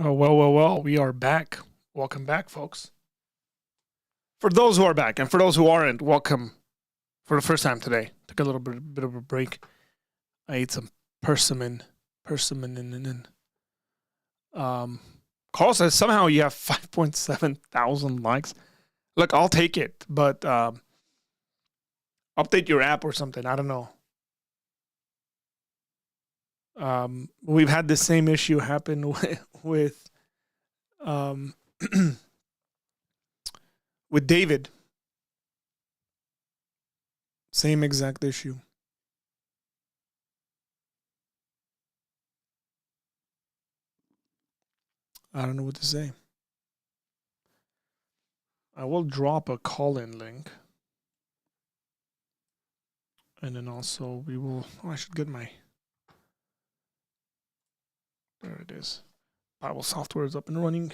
Oh, well. We are back. Welcome back, folks. For those who are back, and for those who aren't, welcome for the first time today. Took a little bit of a break. I ate some persimmon. Persimmon. Um, Carl says somehow you have 5.7 thousand likes. Look, I'll take it, but update your app or something. I don't know. We've had the same issue happen with um, with David. Same exact issue. I don't know what to say. I will drop a call-in link. And then also we will, I should get my, there it is. Bible software is up and running.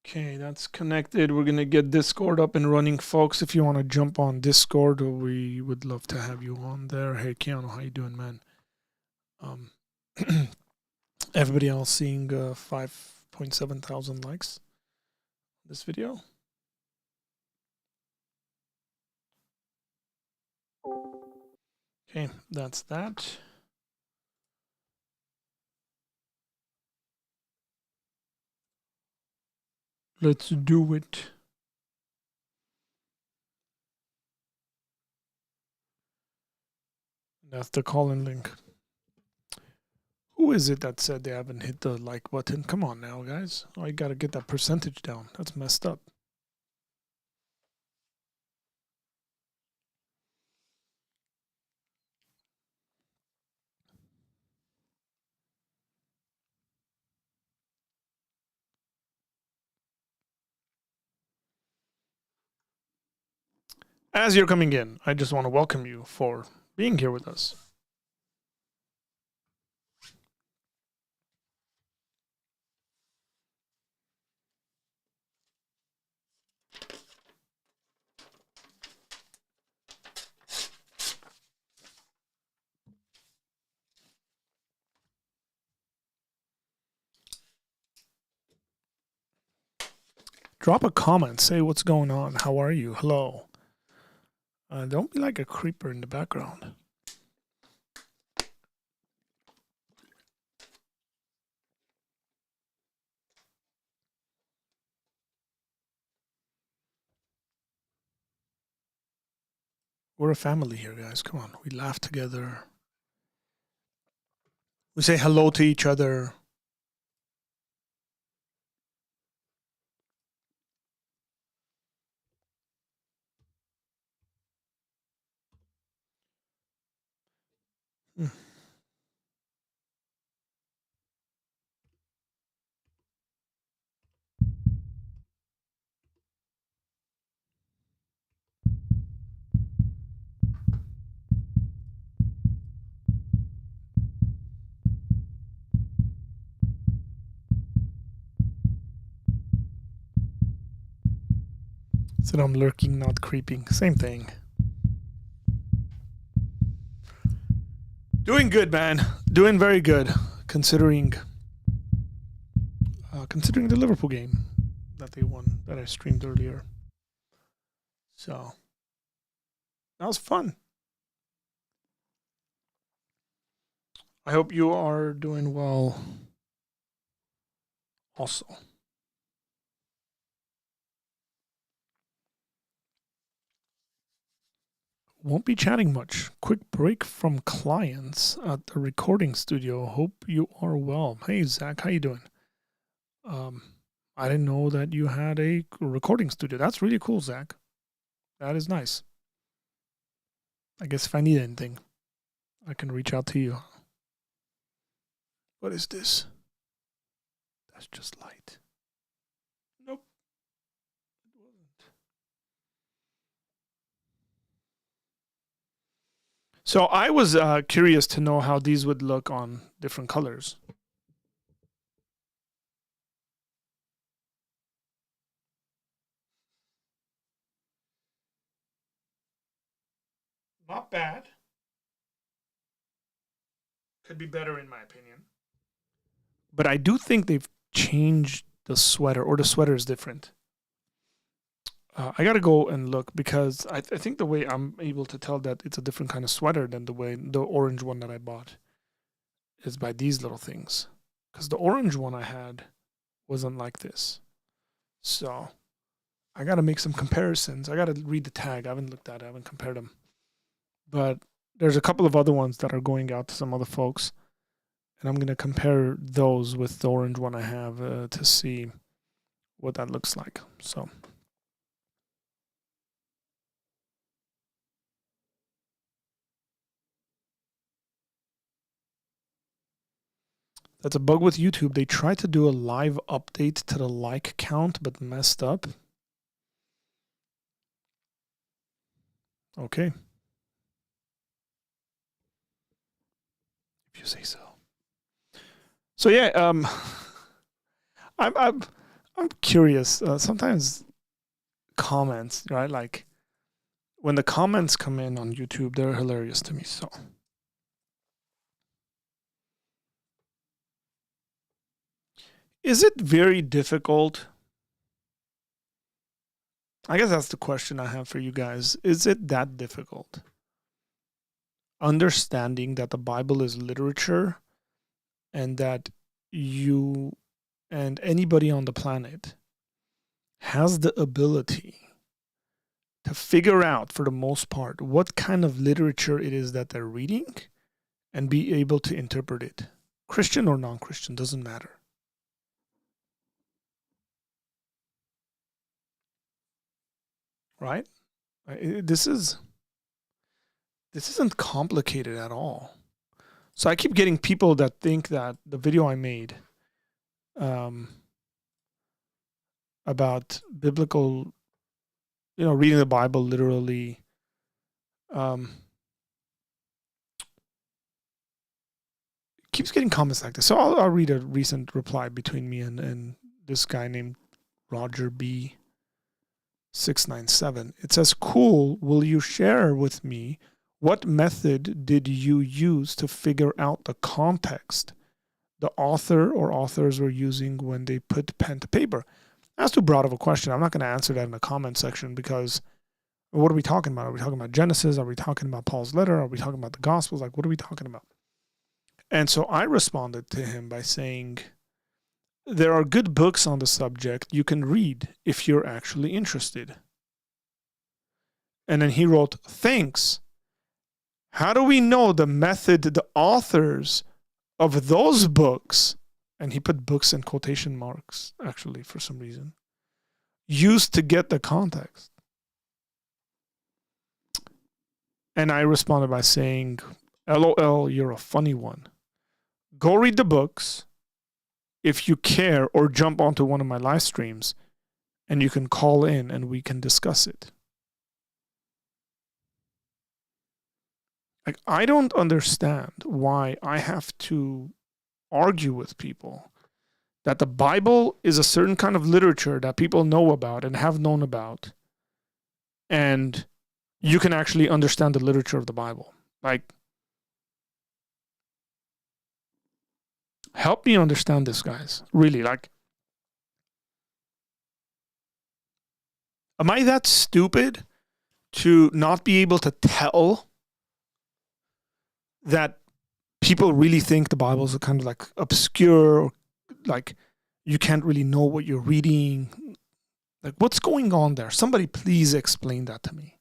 Okay, that's connected. We're going to get Discord up and running, folks. If you want to jump on Discord, we would love to have you on there. Hey, Keanu, how you doing, man? Everybody else seeing 5.7 thousand likes this video? Okay, that's that. Let's do it. That's the call-in link. Who is it that said they haven't hit the like button? Come on now, guys. I got to get that percentage down. That's messed up. As you're coming in, I just want to welcome you for being here with us. Drop a comment. Say what's going on. How are you? Hello. Don't be like a creeper in the background. We're a family here, guys. Come on. We laugh together. We say hello to each other. Hmm. Said I'm lurking, not creeping. Same thing. Doing good, man. Doing very good, considering the Liverpool game that they won that I streamed earlier. So that was fun. I hope you are doing well also. Won't be chatting much. Quick break from clients at the recording studio. Hope you are well. Hey, Zach, how you doing? I didn't know that you had a recording studio. That's really cool, Zach. That is nice. I guess if I need anything, I can reach out to you. What is this? That's just light. Nope. It wasn't. So I was curious to know how these would look on different colors. Not bad. Could be better in my opinion. But I do think they've changed the sweater, or the sweater is different. I got to go and look because I think the way I'm able to tell that it's a different kind of sweater than the way the orange one that I bought is by these little things. Because the orange one I had wasn't like this. So I got to make some comparisons. I got to read the tag. I haven't looked at it. I haven't compared them. But there's a couple of other ones that are going out to some other folks. And I'm going to compare those with the orange one I have to see what that looks like. So that's a bug with YouTube. They tried to do a live update to the like count, but messed up. Okay. If you say so. So yeah, I'm curious. Sometimes comments, right? Like when the comments come in on YouTube, they're hilarious to me. So is it very difficult? I guess that's the question I have for you guys. Is it that difficult? Understanding that the Bible is literature and that you and anybody on the planet has the ability to figure out, for the most part, what kind of literature it is that they're reading and be able to interpret it. Christian or non-Christian, doesn't matter. Right? This isn't complicated at all. So I keep getting people that think that the video I made about biblical, reading the Bible literally, keeps getting comments like this. So I'll read a recent reply between me and this guy named Roger B697. It says, "Cool, will you share with me what method did you use to figure out the context the author or authors were using when they put pen to paper?" That's too broad of a question. I'm not going to answer that in the comment section because what are we talking about? Are we talking about Genesis? Are we talking about Paul's letter? Are we talking about the Gospels? Like, what are we talking about? And so I responded to him by saying, there are good books on the subject you can read if you're actually interested. And then he wrote, "Thanks. How do we know the method the authors of those books," and he put books in quotation marks, actually, for some reason, "used to get the context?" And I responded by saying, "LOL, you're a funny one. Go read the books if you care, or jump onto one of my live streams and you can call in and we can discuss it." Like, I don't understand why I have to argue with people that the Bible is a certain kind of literature that people know about and have known about, and you can actually understand the literature of the Bible. Like, help me understand this, guys. Really, like, am I that stupid to not be able to tell that people really think the Bible is kind of like obscure, or like you can't really know what you're reading? Like, what's going on there? Somebody please explain that to me,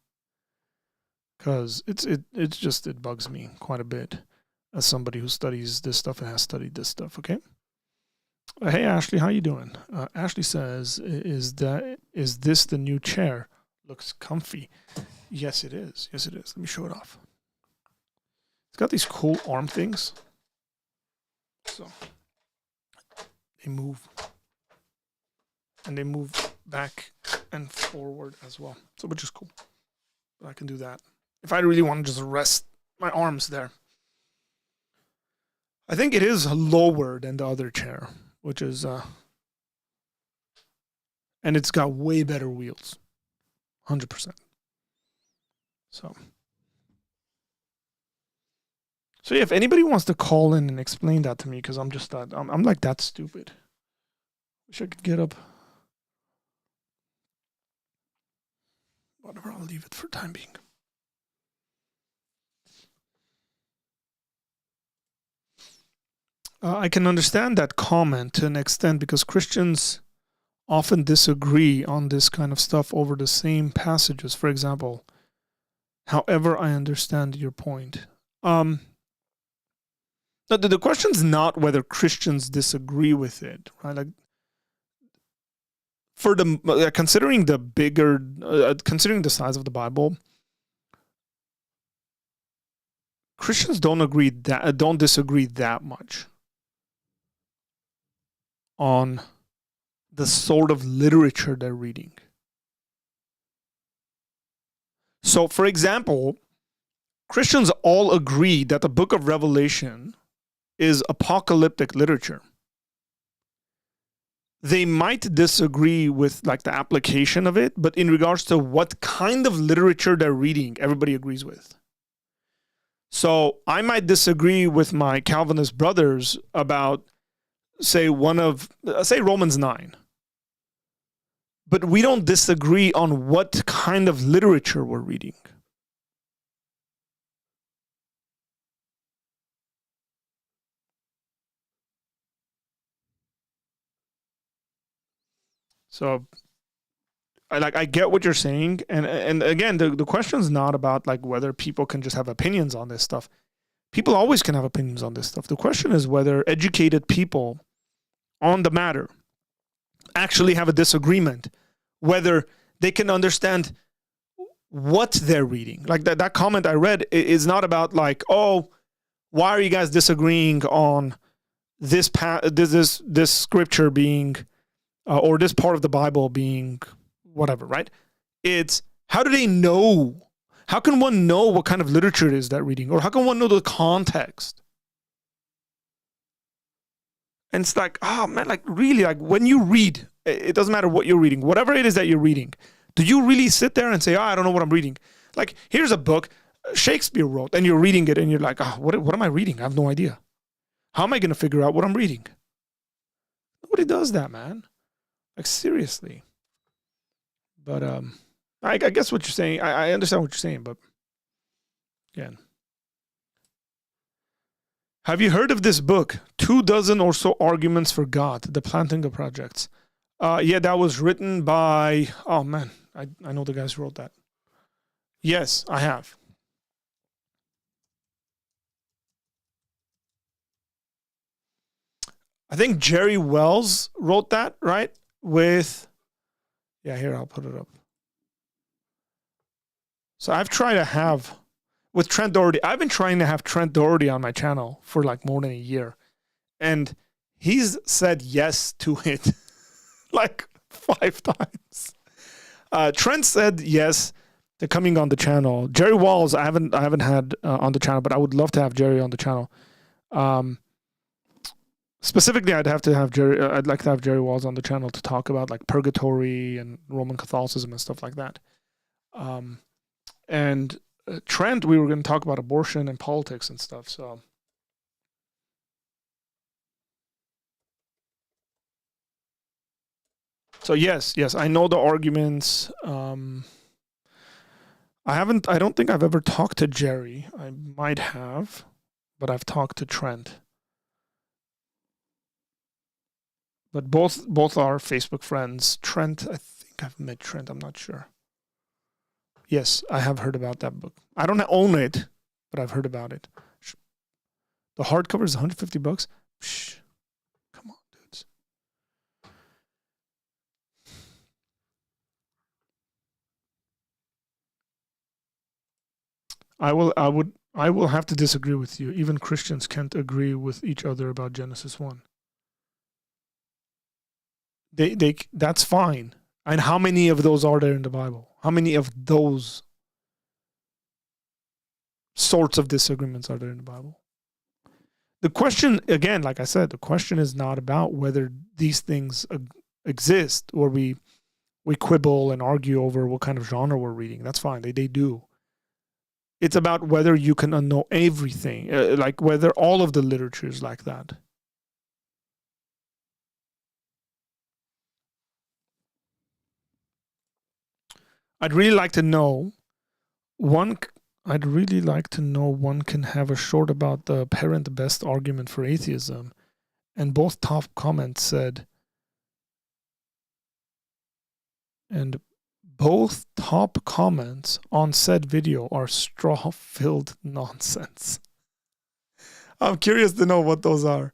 because it bugs me quite a bit as somebody who studies this stuff and has studied this stuff. Okay. Hey Ashley, how you doing? Ashley says, "Is this the new chair? Looks comfy." Yes, it is. Yes, it is. Let me show it off. It's got these cool arm things. So they move. And they move back and forward as well. So which is cool. But I can do that. If I really want to just rest my arms there. I think it is lower than the other chair, which is and it's got way better wheels. 100%. So yeah, if anybody wants to call in and explain that to me, because I'm just that I'm like that stupid. Wish I could get up. Whatever, I'll leave it for time being. I can understand that comment to an extent because Christians often disagree on this kind of stuff over the same passages. For example, however, I understand your point. The question's not whether Christians disagree with it, right? Like, for the considering the bigger, considering the size of the Bible, Christians don't disagree that much on the sort of literature they're reading. So, for example, Christians all agree that the book of Revelation is apocalyptic literature. They might disagree with like the application of it, but in regards to what kind of literature they're reading, everybody agrees with. So I might disagree with my Calvinist brothers about, say, Romans 9. But we don't disagree on what kind of literature we're reading. So I get what you're saying, and again, the question's not about like whether people can just have opinions on this stuff. People always can have opinions on this stuff. The question is whether educated people on the matter actually have a disagreement, whether they can understand what they're reading. Like that comment I read is not about like, oh, why are you guys disagreeing on this scripture being or this part of the Bible being whatever, right? It's how do they know? How can one know what kind of literature it is that reading? Or how can one know the context? And it's like, oh man, like really, like when you read, it doesn't matter what you're reading, whatever it is that you're reading, do you really sit there and say, oh, I don't know what I'm reading? Like, here's a book Shakespeare wrote, and you're reading it, and you're like, oh, what am I reading? I have no idea. How am I going to figure out what I'm reading? Nobody does that, man. Like, seriously. But I guess what you're saying, I understand what you're saying, but again. Have you heard of this book, 24 or So Arguments for God, The Plantinga Projects? Yeah, that was written by, oh man, I know the guys who wrote that. Yes, I have. I think Jerry Wells wrote that, right? Yeah, here, I'll put it up. So I've tried to have, with Trent Doherty, I've been trying to have Trent Doherty on my channel for like more than a year. And he's said yes to it like 5 times. Trent said yes to coming on the channel. Jerry Walls, I haven't had on the channel, but I would love to have Jerry on the channel. Specifically, I'd like to have Jerry Walls on the channel to talk about like purgatory and Roman Catholicism and stuff like that. And Trent, we were going to talk about abortion and politics and stuff. So yes, I know the arguments. I don't think I've ever talked to Jerry. I might have, but I've talked to Trent. But both are Facebook friends. Trent, I think I've met Trent. I'm not sure. Yes, I have heard about that book. I don't own it, but I've heard about it. The hardcover is $150. Psh, come on, dudes. I I will have to disagree with you. Even Christians can't agree with each other about Genesis 1. That's fine. And how many of those are there in the Bible? How many of those sorts of disagreements are there in the Bible? The question, again, like I said, the question is not about whether these things exist or we quibble and argue over what kind of genre we're reading. That's fine. They do. It's about whether you can know everything, like whether all of the literature is like that. I'd really like to know one can have a short about the apparent best argument for atheism, and both top comments said, and both top comments on said video are straw-filled nonsense. I'm curious to know what those are.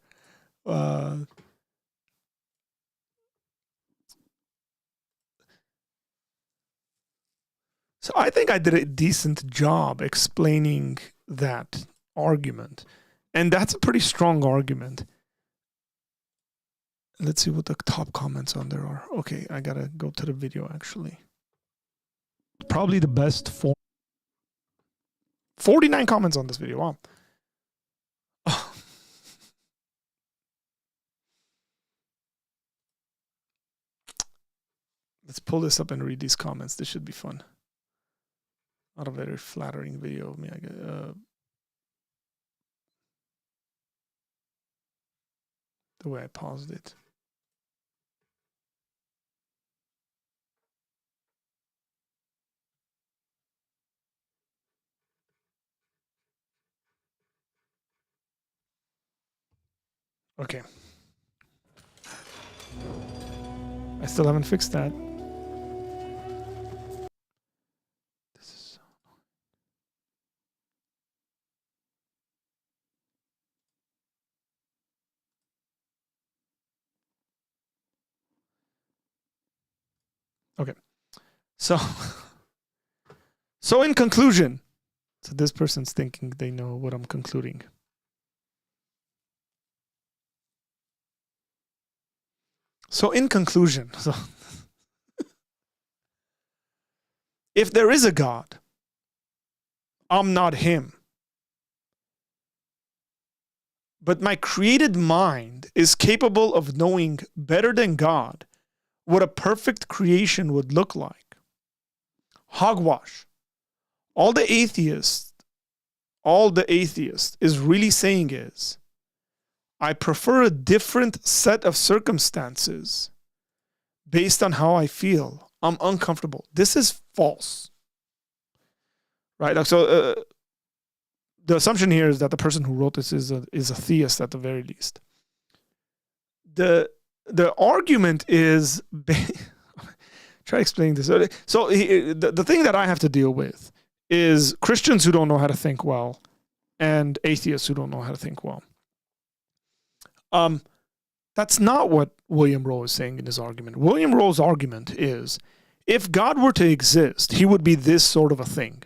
So I think I did a decent job explaining that argument. And that's a pretty strong argument. Let's see what the top comments on there are. Okay, I gotta go to the video actually. Probably the best 49 comments on this video. Wow. Let's pull this up and read these comments. This should be fun. Not a very flattering video of me, I guess. The way I paused it. Okay. I still haven't fixed that. This is so annoying. Okay. So in conclusion, so this person's thinking they know what I'm concluding. So in conclusion, if there is a God, I'm not him. But my created mind is capable of knowing better than God what a perfect creation would look like. Hogwash. All the atheist is really saying is, I prefer a different set of circumstances based on how I feel. I'm uncomfortable. This is false. Right? So the assumption here is that the person who wrote this is a theist at the very least. The argument is try explaining this. So the thing that I have to deal with is Christians who don't know how to think well and atheists who don't know how to think well. That's not what William Rowe is saying in his argument. William Rowe's argument is, if God were to exist, he would be this sort of a thing.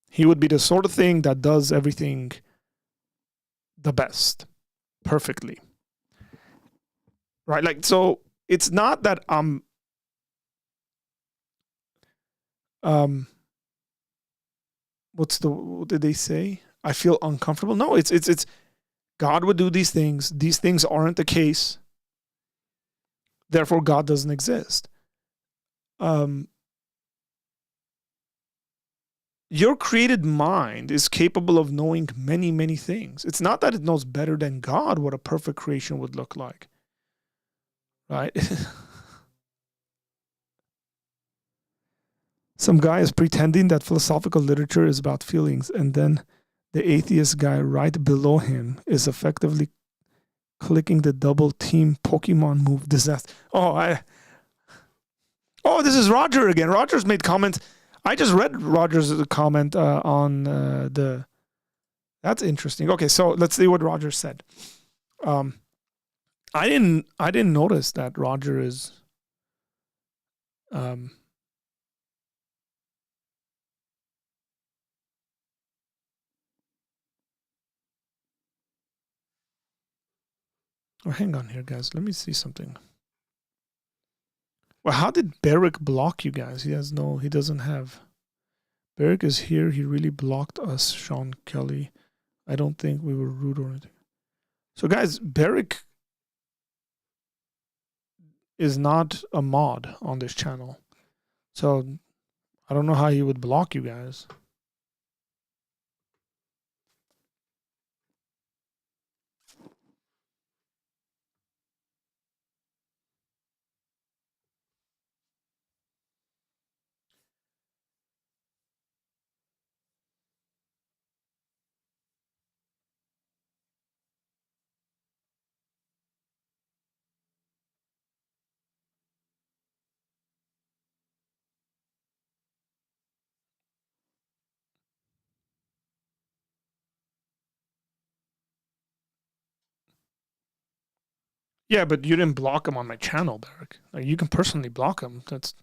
He would be the sort of thing that does everything the best, perfectly. Right? Like, so it's not that what did they say? I feel uncomfortable. No, it's God would do these things. These things aren't the case. Therefore, God doesn't exist. Your created mind is capable of knowing many, many things. It's not that it knows better than God what a perfect creation would look like. Right? Some guy is pretending that philosophical literature is about feelings, and then the atheist guy right below him is effectively clicking the double team Pokemon move disaster. Oh, this is Roger again. Roger's made comments. I just read Roger's comment on the. That's interesting. Okay, so let's see what Roger said. I didn't notice that Roger is. Oh, hang on here, guys. Let me see something. Well, how did Beric block you guys? He doesn't have. Beric is here. He really blocked us, Sean Kelly. I don't think we were rude or anything. So, guys, Beric is not a mod on this channel. So, I don't know how he would block you guys. Yeah, but you didn't block him on my channel, Beric. Like, you can personally block him. That's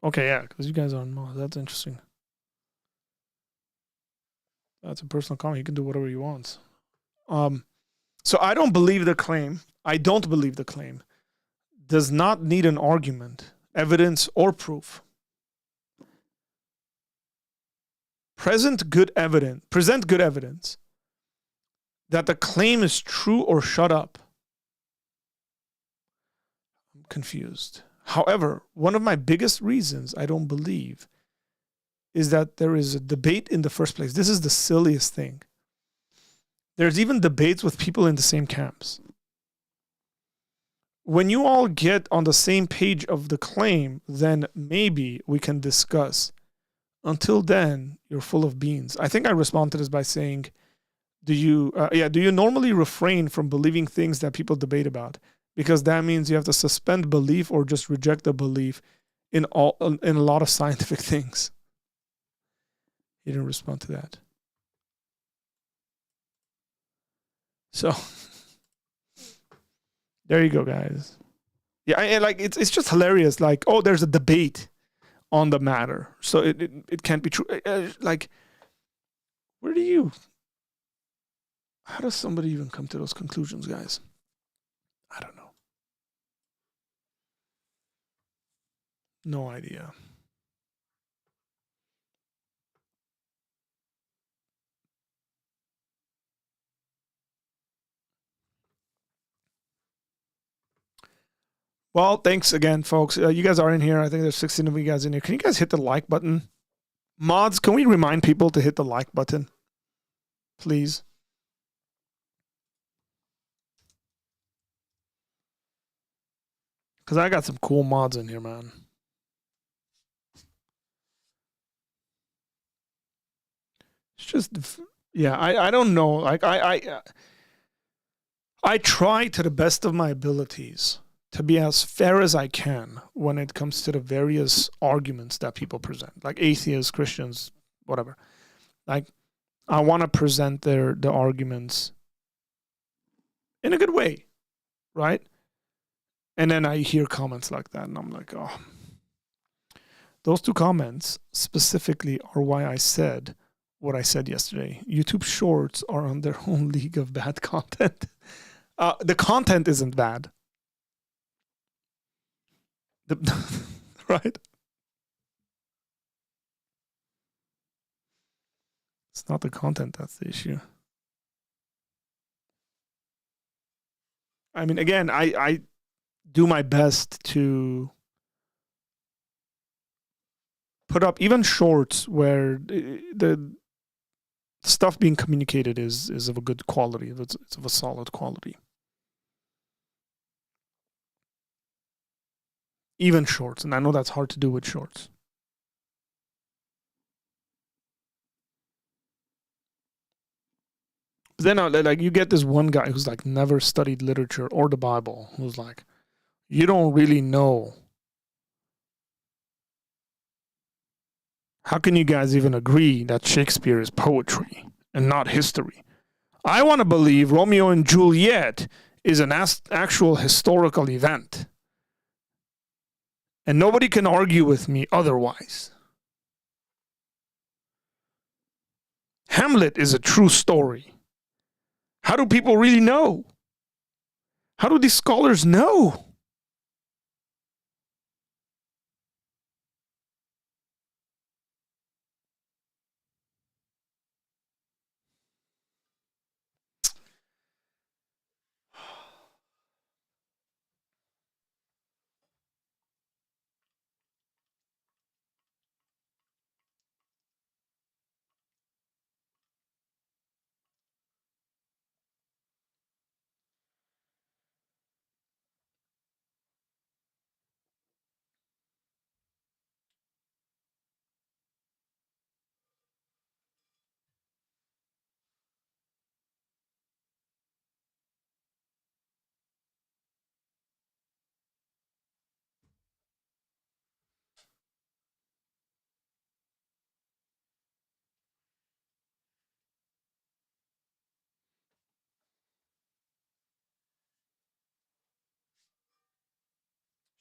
okay, yeah, because you guys aren't mods. That's interesting. That's a personal comment. He can do whatever he wants. So I don't believe the claim. I don't believe the claim. Does not need an argument, evidence, or proof. Present good evidence that the claim is true or shut up. I'm confused. However, one of my biggest reasons I don't believe is that there is a debate in the first place. This is the silliest thing. There's even debates with people in the same camps. When you all get on the same page of the claim, then maybe we can discuss. Until then, you're full of beans. I think I responded to this by saying, do you normally refrain from believing things that people debate about? Because that means you have to suspend belief or just reject the belief in a lot of scientific things. He didn't respond to that. So there you go, guys. Yeah, it's just hilarious. Like, oh, there's a debate on the matter, so it can't be true. Like, how does somebody even come to those conclusions, guys? I don't know. No idea. Well, thanks again, folks. You guys are in here. I think there's 16 of you guys in here. Can you guys hit the like button? Mods, can we remind people to hit the like button? Please. Because I got some cool mods in here, man. It's just, yeah, I don't know. Like, I try to the best of my abilities to be as fair as I can when it comes to the various arguments that people present, like atheists, Christians, whatever. Like, I want to present the arguments in a good way, right? And then I hear comments like that, and I'm like, oh. Those two comments specifically are why I said what I said yesterday. YouTube Shorts are on their own league of bad content. The content isn't bad. Right? It's not the content that's the issue. I mean, again, I do my best to put up even shorts where the stuff being communicated is of a good quality. It's of a solid quality. Even shorts, and I know that's hard to do with shorts. But then like you get this one guy who's like never studied literature or the Bible, who's like, you don't really know. How can you guys even agree that Shakespeare is poetry and not history? I want to believe Romeo and Juliet is an actual historical event. And nobody can argue with me otherwise. Hamlet is a true story. How do people really know? How do these scholars know?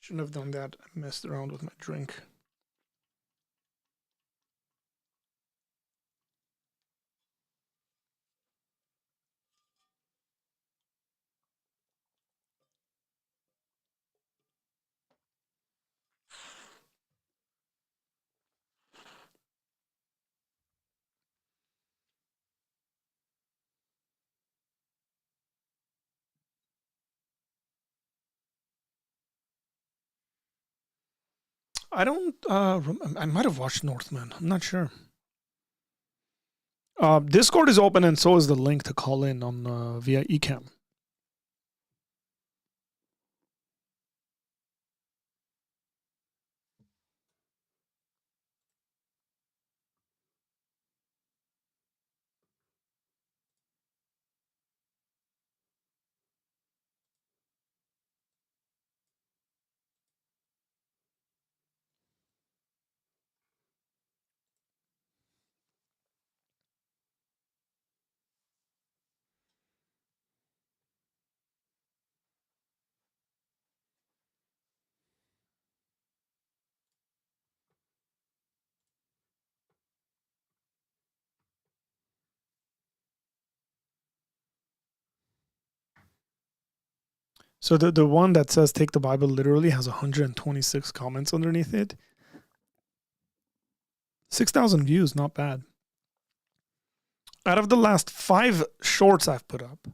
Shouldn't have done that. I messed around with my drink. I don't. I might have watched Northman. I'm not sure. Discord is open, and so is the link to call in on via eCam. So the one that says take the Bible literally has 126 comments underneath it. 6,000 views, not bad. Out of the last 5 shorts I've put up,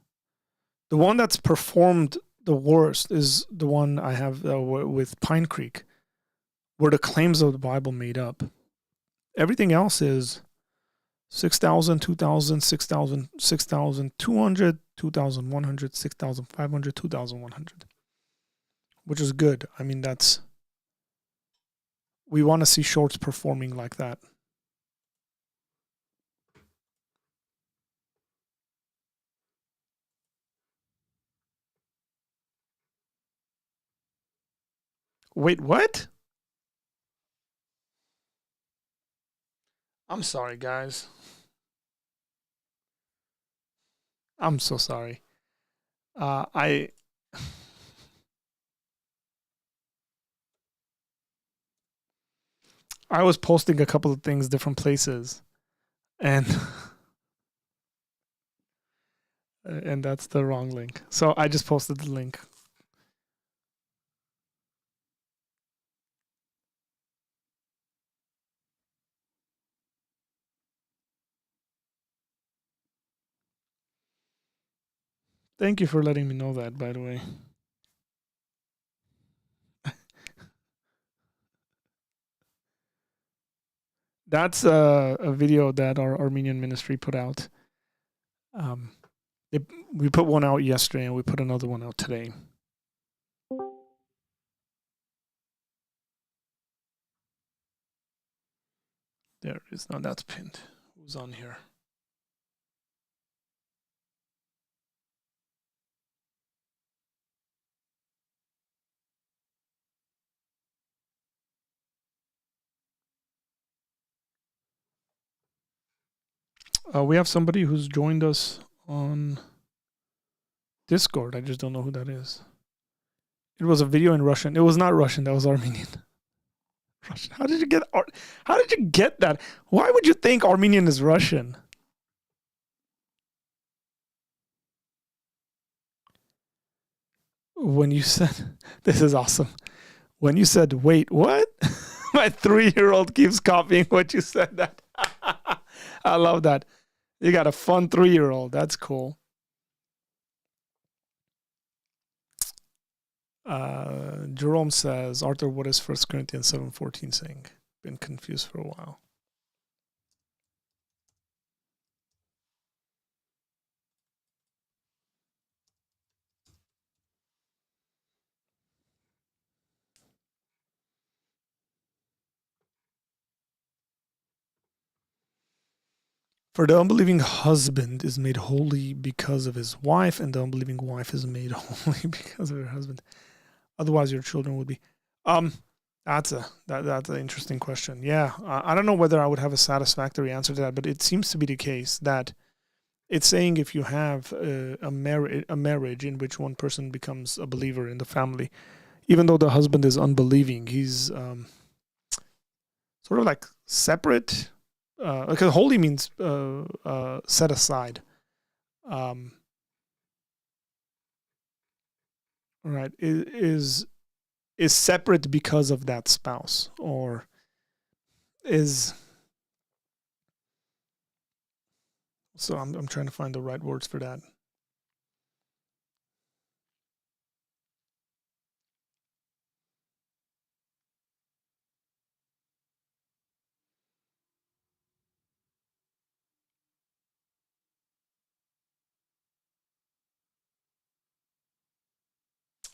the one that's performed the worst is the one I have with Pine Creek, where the claims of the Bible made up. Everything else is 6,000, 2,000, 6,000, 6,200, 2,100, 6,500, 2,100, which is good. I mean, we want to see shorts performing like that. Wait, what? I'm sorry, guys. I'm so sorry. I was posting a couple of things different places, and and that's the wrong link. So I just posted the link. Thank you for letting me know that, by the way. That's a video that our Armenian ministry put out. We put one out yesterday, and we put another one out today. There it is. Now that's pinned. Who's on here? We have somebody who's joined us on Discord. I just don't know who that is. It was a video in Russian. It was not Russian. That was Armenian. Russian. How did you get that? Why would you think Armenian is Russian? when you said, this is awesome. When you said, wait, what? My 3-year-old keeps copying what you said. That I love that. You got a fun 3-year-old. That's cool. Jerome says, Arthur, what is 1 Corinthians 7:14 saying? Been confused for a while. For the unbelieving husband is made holy because of his wife, and the unbelieving wife is made holy because of her husband. Otherwise, your children would be. That's an interesting question. Yeah, I don't know whether I would have a satisfactory answer to that, but it seems to be the case that it's saying if you have a marriage in which one person becomes a believer in the family, even though the husband is unbelieving, he's sort of like separate. Because holy means set aside. Right, is separate because of that spouse, or is, so I'm trying to find the right words for that.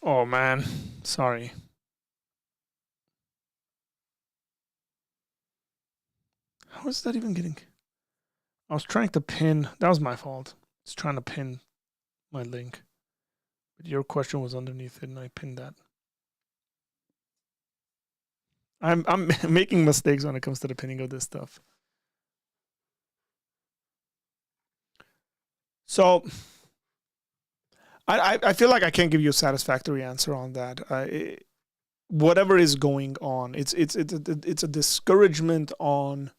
Oh man, sorry. How is that even getting? I was trying to pin. That was my fault. I was trying to pin my link, but your question was underneath it, and I pinned that. I'm making mistakes when it comes to the pinning of this stuff. So I feel like I can't give you a satisfactory answer on that. Whatever is going on, it's a discouragement on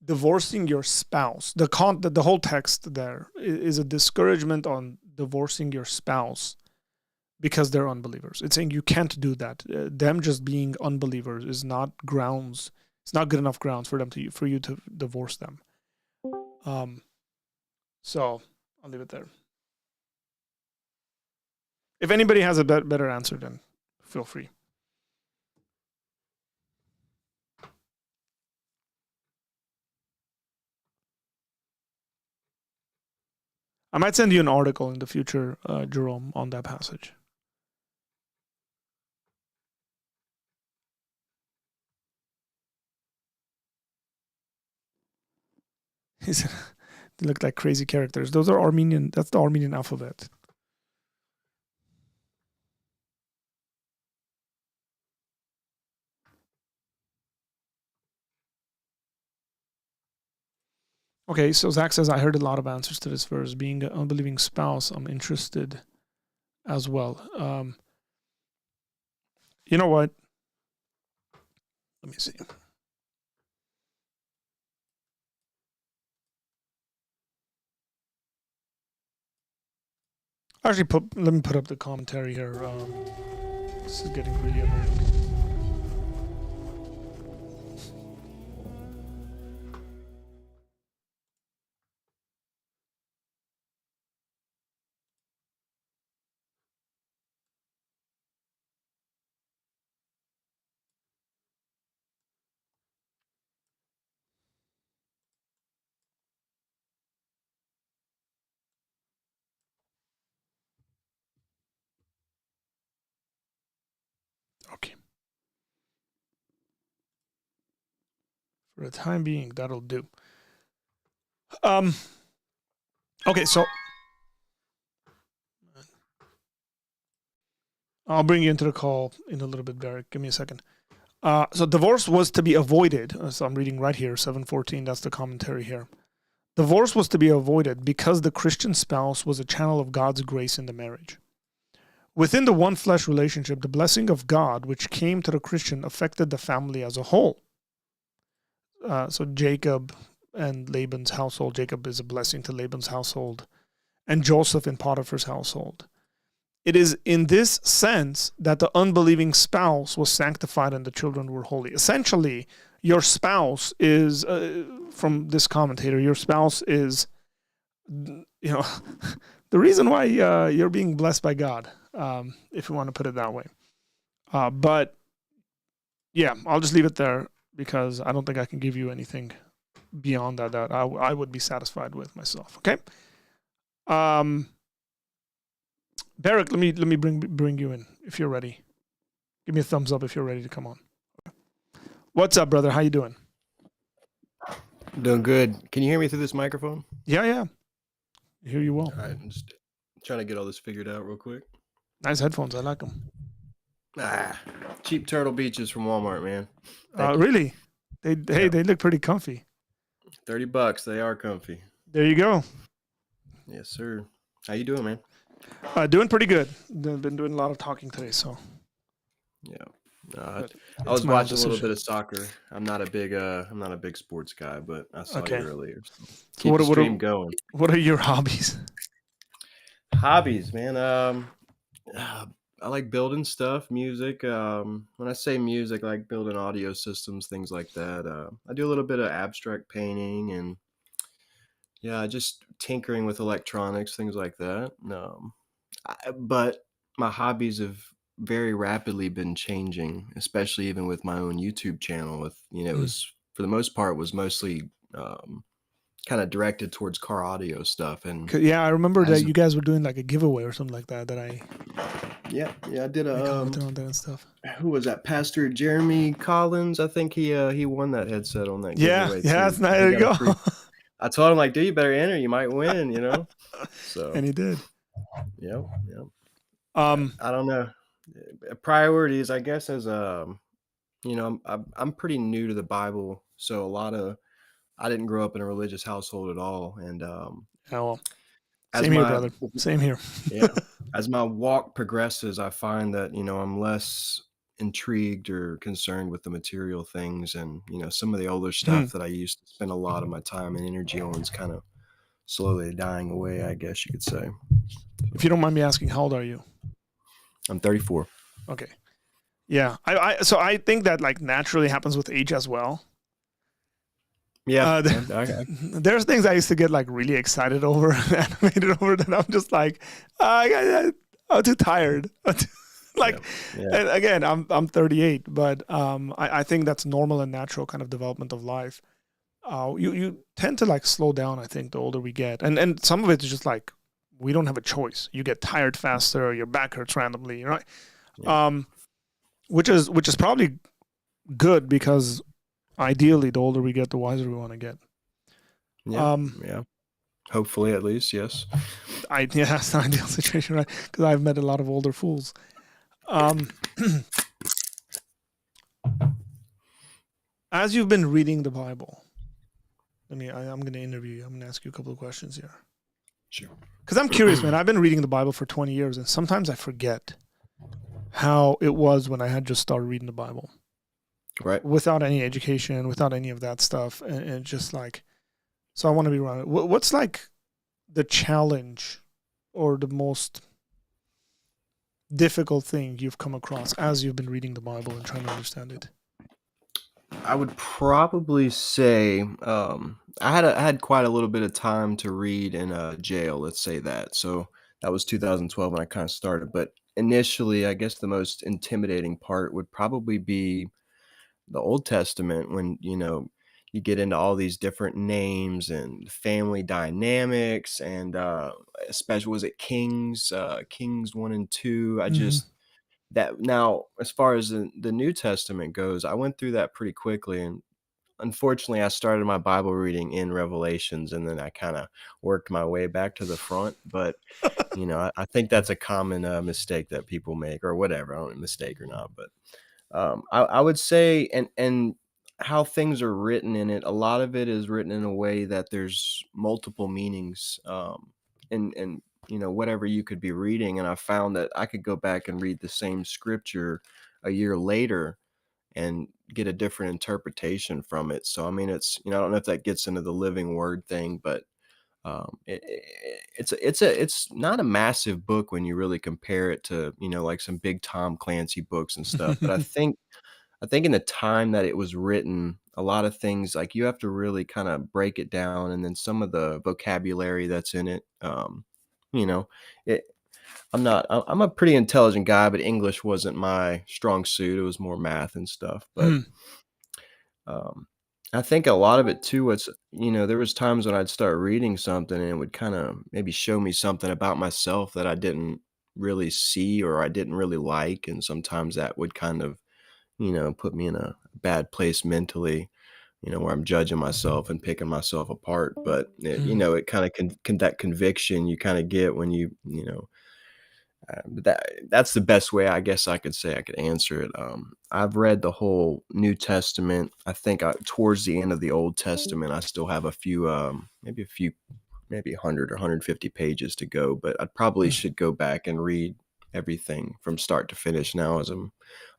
divorcing your spouse. The whole text there is a discouragement on divorcing your spouse because they're unbelievers. It's saying you can't do that. Them just being unbelievers is not grounds. It's not good enough grounds for you to divorce them. So I'll leave it there. If anybody has a better answer, then feel free. I might send you an article in the future, Jerome, on that passage. They look like crazy characters. Those are Armenian. That's the Armenian alphabet. Okay, so Zach says, I heard a lot of answers to this verse. Being an unbelieving spouse, I'm interested as well. You know what? Let me see. Actually, let me put up the commentary here. This is getting really annoying. Okay. For the time being, that'll do. Okay, so I'll bring you into the call in a little bit, Derek. Give me a second. So divorce was to be avoided. So I'm reading right here, 7:14. That's the commentary here. Divorce was to be avoided because the Christian spouse was a channel of God's grace in the marriage. Within the one flesh relationship, the blessing of God, which came to the Christian, affected the family as a whole. So Jacob and Laban's household. Jacob is a blessing to Laban's household, and Joseph in Potiphar's household. it is in this sense that the unbelieving spouse was sanctified and the children were holy. Essentially, your spouse is, from this commentator, your spouse is, you know, the reason why you're being blessed by God, if you want to put it that way. But yeah, I'll just leave it there because I don't think I can give you anything beyond that I would be satisfied with myself. Okay. Barrick, let me bring you in if you're ready. Give me a thumbs up if you're ready to come on. What's up, brother? How you doing? Doing good. Can you hear me through this microphone? Yeah. I hear you well. All right, I'm just trying to get all this figured out real quick. Nice headphones. I like them. Cheap Turtle Beaches from Walmart, man. Thank you. Really? They look pretty comfy. $30. They are comfy. There you go. Yes, sir. How you doing, man? Doing pretty good. Been doing a lot of talking today, so. Yeah. I was watching a little bit of soccer. I'm not a big sports guy, but I saw you earlier. So keep the stream going. What are your hobbies? Hobbies, man. I like building stuff, music. When I say music, I like building audio systems, things like that. I do a little bit of abstract painting and just tinkering with electronics, things like that. But my hobbies have very rapidly been changing, especially even with my own YouTube channel. It was, for the most part, was mostly kind of directed towards car audio stuff. And I remember that you guys were doing like a giveaway or something like that. I did a commented on that and stuff. Who was that? Pastor Jeremy Collins. I think he won that headset on that giveaway. That's nice. There you go. I told him, like, dude, you better enter. You might win. So and he did. Yep. I don't know. Priorities, I guess, as I'm pretty new to the Bible, so I didn't grow up in a religious household at all, and same here, brother. Same here. As my walk progresses, I find that I'm less intrigued or concerned with the material things, and some of the older stuff that I used to spend a lot of my time and energy on is kind of slowly dying away, I guess you could say. If you don't mind me asking, how old are you? I'm 34. Okay. Yeah. So I think that like naturally happens with age as well. Yeah. There's things I used to get like really excited over, animated over, that I'm just like, I'm too tired. And again, I'm 38, but I think that's normal and natural kind of development of life. You tend to like slow down, I think, the older we get. And some of it is just like, we don't have a choice. You get tired faster, your back hurts randomly, right? Yeah. Which is probably good, because ideally the older we get, the wiser we want to get. Hopefully, at least, yes. That's the ideal situation, right? Because I've met a lot of older fools. As you've been reading the Bible, I'm going to interview you. I'm going to ask you a couple of questions here. Sure. Because I'm curious, man. I've been reading the Bible for 20 years, and sometimes I forget how it was when I had just started reading the Bible. Right. Without any education, without any of that stuff. And just like, so I want to be around it. What's like the challenge or the most difficult thing you've come across as you've been reading the Bible and trying to understand it? I would probably say I had quite a little bit of time to read in jail, let's say that. So that was 2012 when I kind of started. But initially, I guess the most intimidating part would probably be the Old Testament, when you get into all these different names and family dynamics, and especially, was it Kings 1 and 2? I just that now, as far as the New Testament goes, I went through that pretty quickly, and unfortunately I started my Bible reading in Revelations, and then I kind of worked my way back to the front. But I think that's a common mistake that people make, or whatever. I don't know, mistake or not, but I would say, and how things are written in it, a lot of it is written in a way that there's multiple meanings, and whatever you could be reading. And I found that I could go back and read the same scripture a year later and get a different interpretation from it. So I mean, it's I don't know if that gets into the living word thing, but It's not a massive book when you really compare it to, like some big Tom Clancy books and stuff. But I think in the time that it was written, a lot of things like you have to really kind of break it down, and then some of the vocabulary that's in it, you know, it. I'm a pretty intelligent guy, but English wasn't my strong suit. It was more math and stuff. But Mm, um, I think a lot of it too. There was times when I'd start reading something and it would kind of maybe show me something about myself that I didn't really see or I didn't really like, and sometimes that would kind of put me in a bad place mentally, where I'm judging myself and picking myself apart. But mm. it kind of that conviction you kind of get when but that's the best way I guess I could say I could answer it. I've read the whole New Testament. I think towards the end of the Old Testament, I still have a few, maybe 100 or 150 pages to go. But I probably Mm. should go back and read everything from start to finish now as I'm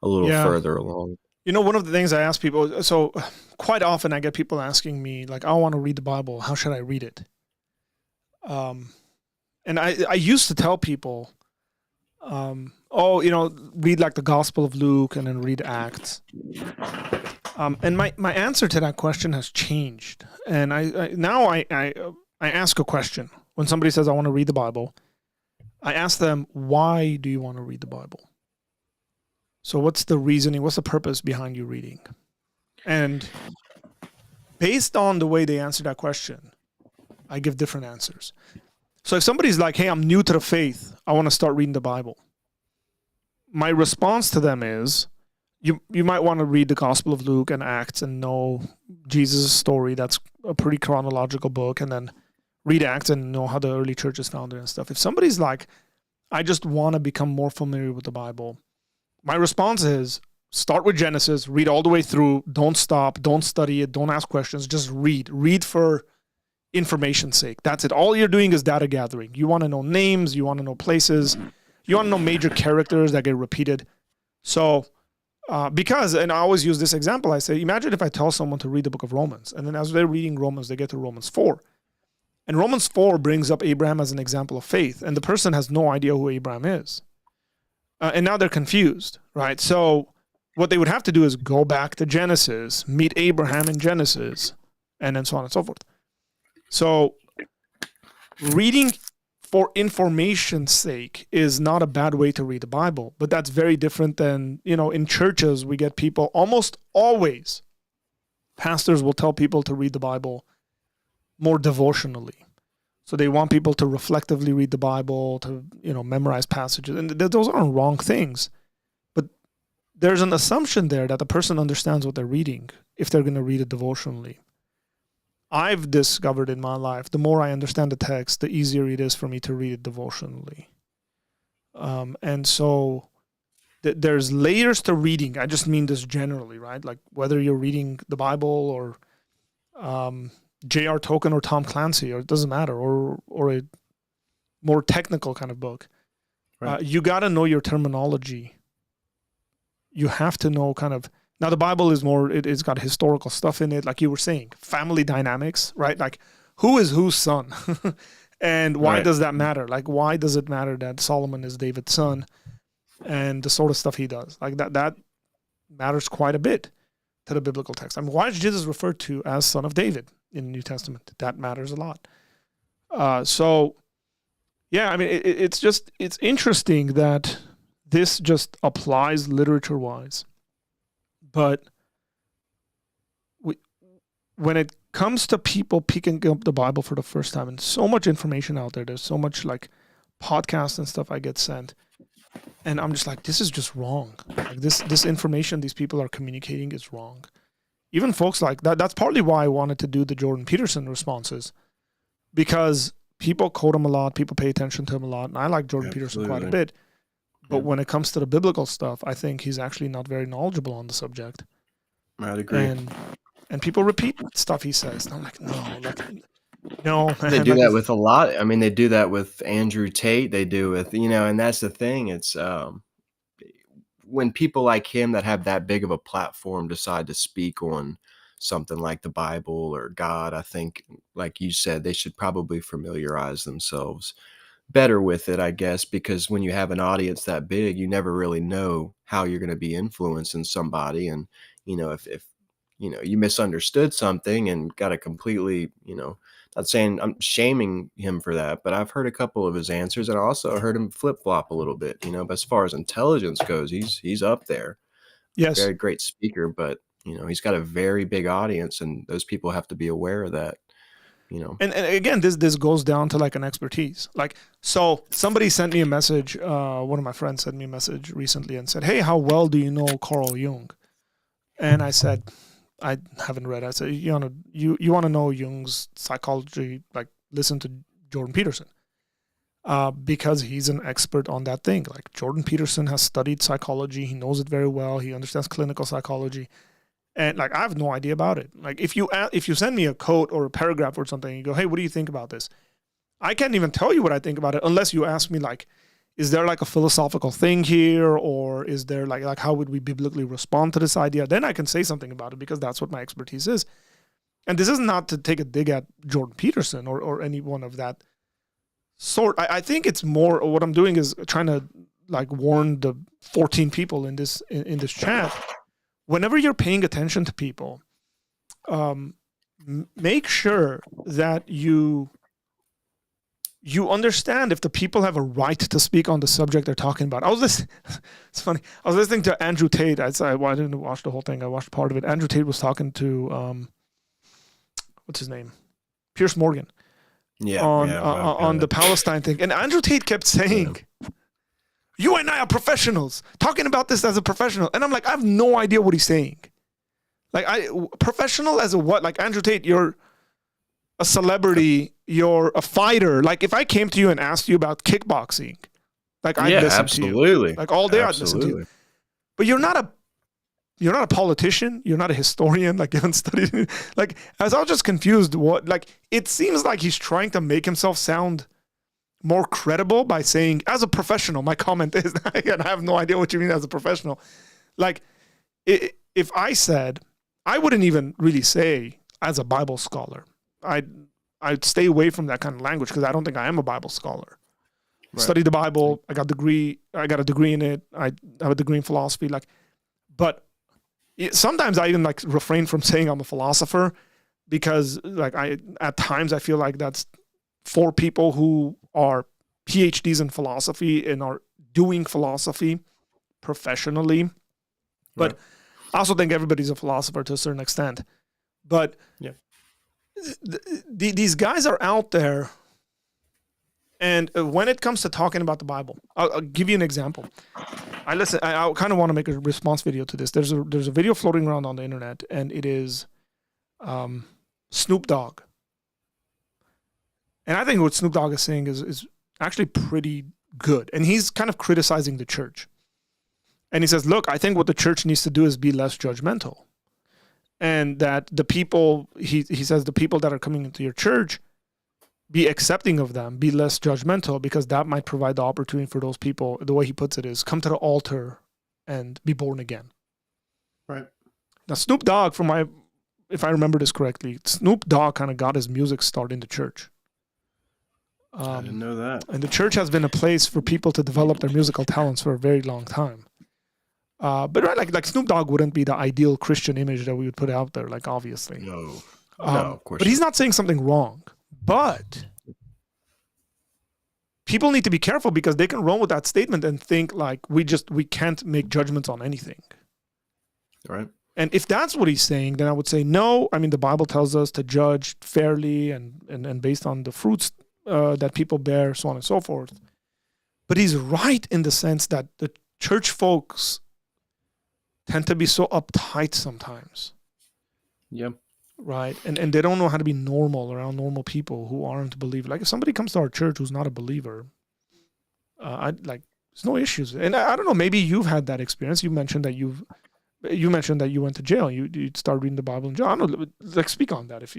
a little Yeah. further along. One of the things I ask people, so quite often I get people asking me, like, I want to read the Bible. How should I read it? Um, and I used to tell people, oh, read like the Gospel of Luke and then read Acts. And my answer to that question has changed. And I ask a question. When somebody says, I want to read the Bible, I ask them, why do you want to read the Bible? So what's the reasoning? What's the purpose behind you reading? And based on the way they answer that question, I give different answers. So if somebody's like, hey, I'm new to the faith, I want to start reading the Bible. My response to them is, you might want to read the Gospel of Luke and Acts and know Jesus' story. That's a pretty chronological book. And then read Acts and know how the early church is founded and stuff. If somebody's like, I just want to become more familiar with the Bible, my response is, start with Genesis, read all the way through, don't stop, don't study it, don't ask questions, just read. Read for information's sake. That's it. All you're doing is data gathering. You want to know names, you want to know places, you want to know major characters that get repeated. So, and I always use this example, I say, imagine if I tell someone to read the book of Romans, and then as they're reading Romans, they get to Romans 4. And Romans 4 brings up Abraham as an example of faith, and the person has no idea who Abraham is. And now they're confused, right? So what they would have to do is go back to Genesis, meet Abraham in Genesis, and then so on and so forth. So reading for information's sake is not a bad way to read the Bible, but that's very different than, in churches, we get people almost always, pastors will tell people to read the Bible more devotionally. So they want people to reflectively read the Bible, to, memorize passages. And those aren't wrong things. But there's an assumption there that the person understands what they're reading if they're going to read it devotionally. I've discovered in my life, the more I understand the text, the easier it is for me to read it devotionally. And so there's layers to reading. I just mean this generally, right? Like whether you're reading the Bible or J.R. Tolkien or Tom Clancy, or it doesn't matter, or a more technical kind of book. Right. You got to know your terminology. You have to know kind of, now the Bible is more, it's got historical stuff in it, like you were saying, family dynamics, right? Like who is whose son? And why does that matter? Like why does it matter that Solomon is David's son and the sort of stuff he does? Like that matters quite a bit to the biblical text. I mean, why is Jesus referred to as son of David in the New Testament? That matters a lot. So yeah, I mean, it's interesting that this just applies literature-wise. But when it comes to people picking up the Bible for the first time, and so much information out there, there's so much like podcasts and stuff I get sent, and I'm just like, this is just wrong. Like this information these people are communicating is wrong. Even folks like that. That's partly why I wanted to do the Jordan Peterson responses, because people quote him a lot, people pay attention to him a lot, and I like Jordan Peterson quite a bit. But when it comes to the biblical stuff, I think he's actually not very knowledgeable on the subject. I'd agree. And people repeat stuff he says. And I'm like, no. They do that with a lot. I mean, they do that with Andrew Tate. They do with, and that's the thing. It's when people like him that have that big of a platform decide to speak on something like the Bible or God, I think, like you said, they should probably familiarize themselves better with it, I guess, because when you have an audience that big, you never really know how you're going to be influencing somebody. And, if you misunderstood something and got a completely, not saying I'm shaming him for that, but I've heard a couple of his answers, and I also heard him flip flop a little bit, but as far as intelligence goes, he's up there. Yes. Very great speaker, but he's got a very big audience, and those people have to be aware of that. And again, this goes down to like an expertise. Like, so somebody sent me a message. One of my friends sent me a message recently and said, "Hey, how well do you know Carl Jung?" And I said, "I haven't read." I said, "You want to know Jung's psychology? Like, listen to Jordan Peterson, because he's an expert on that thing. Like, Jordan Peterson has studied psychology. He knows it very well. He understands clinical psychology." And like, I have no idea about it. Like, if you send me a quote or a paragraph or something, and you go, "Hey, what do you think about this?" I can't even tell you what I think about it unless you ask me, like, is there like a philosophical thing here, or is there like how would we biblically respond to this idea? Then I can say something about it, because that's what my expertise is. And this is not to take a dig at Jordan Peterson or anyone of that sort. I think it's more, what I'm doing is trying to like warn the 14 people in this chat. Whenever you're paying attention to people, make sure that you understand if the people have a right to speak on the subject they're talking about. It's funny. I was listening to Andrew Tate. I didn't watch the whole thing. I watched part of it. Andrew Tate was talking to, what's his name? Pierce Morgan. On the Palestine thing. And Andrew Tate kept saying, "You and I are professionals, talking about this as a professional." And I'm like, I have no idea what he's saying. Like, professional as a what? Like, Andrew Tate, you're a celebrity, you're a fighter. Like, if I came to you and asked you about kickboxing, like, I'd listen to you. Like, all day I'd listen to you. But you're not a politician, you're not a historian, like, you haven't studied. Like, I was just confused. It seems like he's trying to make himself sound more credible by saying, as a professional. My comment is, again, I have no idea what you mean as a professional. Like, if I said, I wouldn't even really say as a Bible scholar. I'd stay away from that kind of language, because I don't think I am a Bible scholar. Right. Studied the Bible. I got a degree in it. I have a degree in philosophy. But sometimes I even like refrain from saying I'm a philosopher, because like at times I feel like that's for people who are PhDs in philosophy and are doing philosophy professionally. But right. I also think everybody's a philosopher to a certain extent. But these guys are out there, and when it comes to talking about the Bible, I'll give you an example. I kind of want to make a response video to this. There's a video floating around on the internet, and it is Snoop Dogg. And I think what Snoop Dogg is saying is actually pretty good. And he's kind of criticizing the church. And he says, look, I think what the church needs to do is be less judgmental. And that the people, he says, the people that are coming into your church, be accepting of them, be less judgmental, because that might provide the opportunity for those people. The way he puts it is, come to the altar and be born again. Right. Now, Snoop Dogg, if I remember this correctly, Snoop Dogg kind of got his music start in the church. I didn't know that. And the church has been a place for people to develop their musical talents for a very long time. But right, like Snoop Dogg wouldn't be the ideal Christian image that we would put out there, like, obviously. No, of course. But he's not saying something wrong. But people need to be careful, because they can run with that statement and think like we can't make judgments on anything. Right. And if that's what he's saying, then I would say no. I mean, the Bible tells us to judge fairly and based on the fruits that people bear, so on and so forth. But he's right in the sense that the church folks tend to be so uptight sometimes. Yep. Right. And they don't know how to be normal around normal people who aren't believers. Like, if somebody comes to our church who's not a believer, there's no issues. And I don't know, maybe you've had that experience. You mentioned that you went to jail. You started reading the Bible in jail. I don't know, like, speak on that if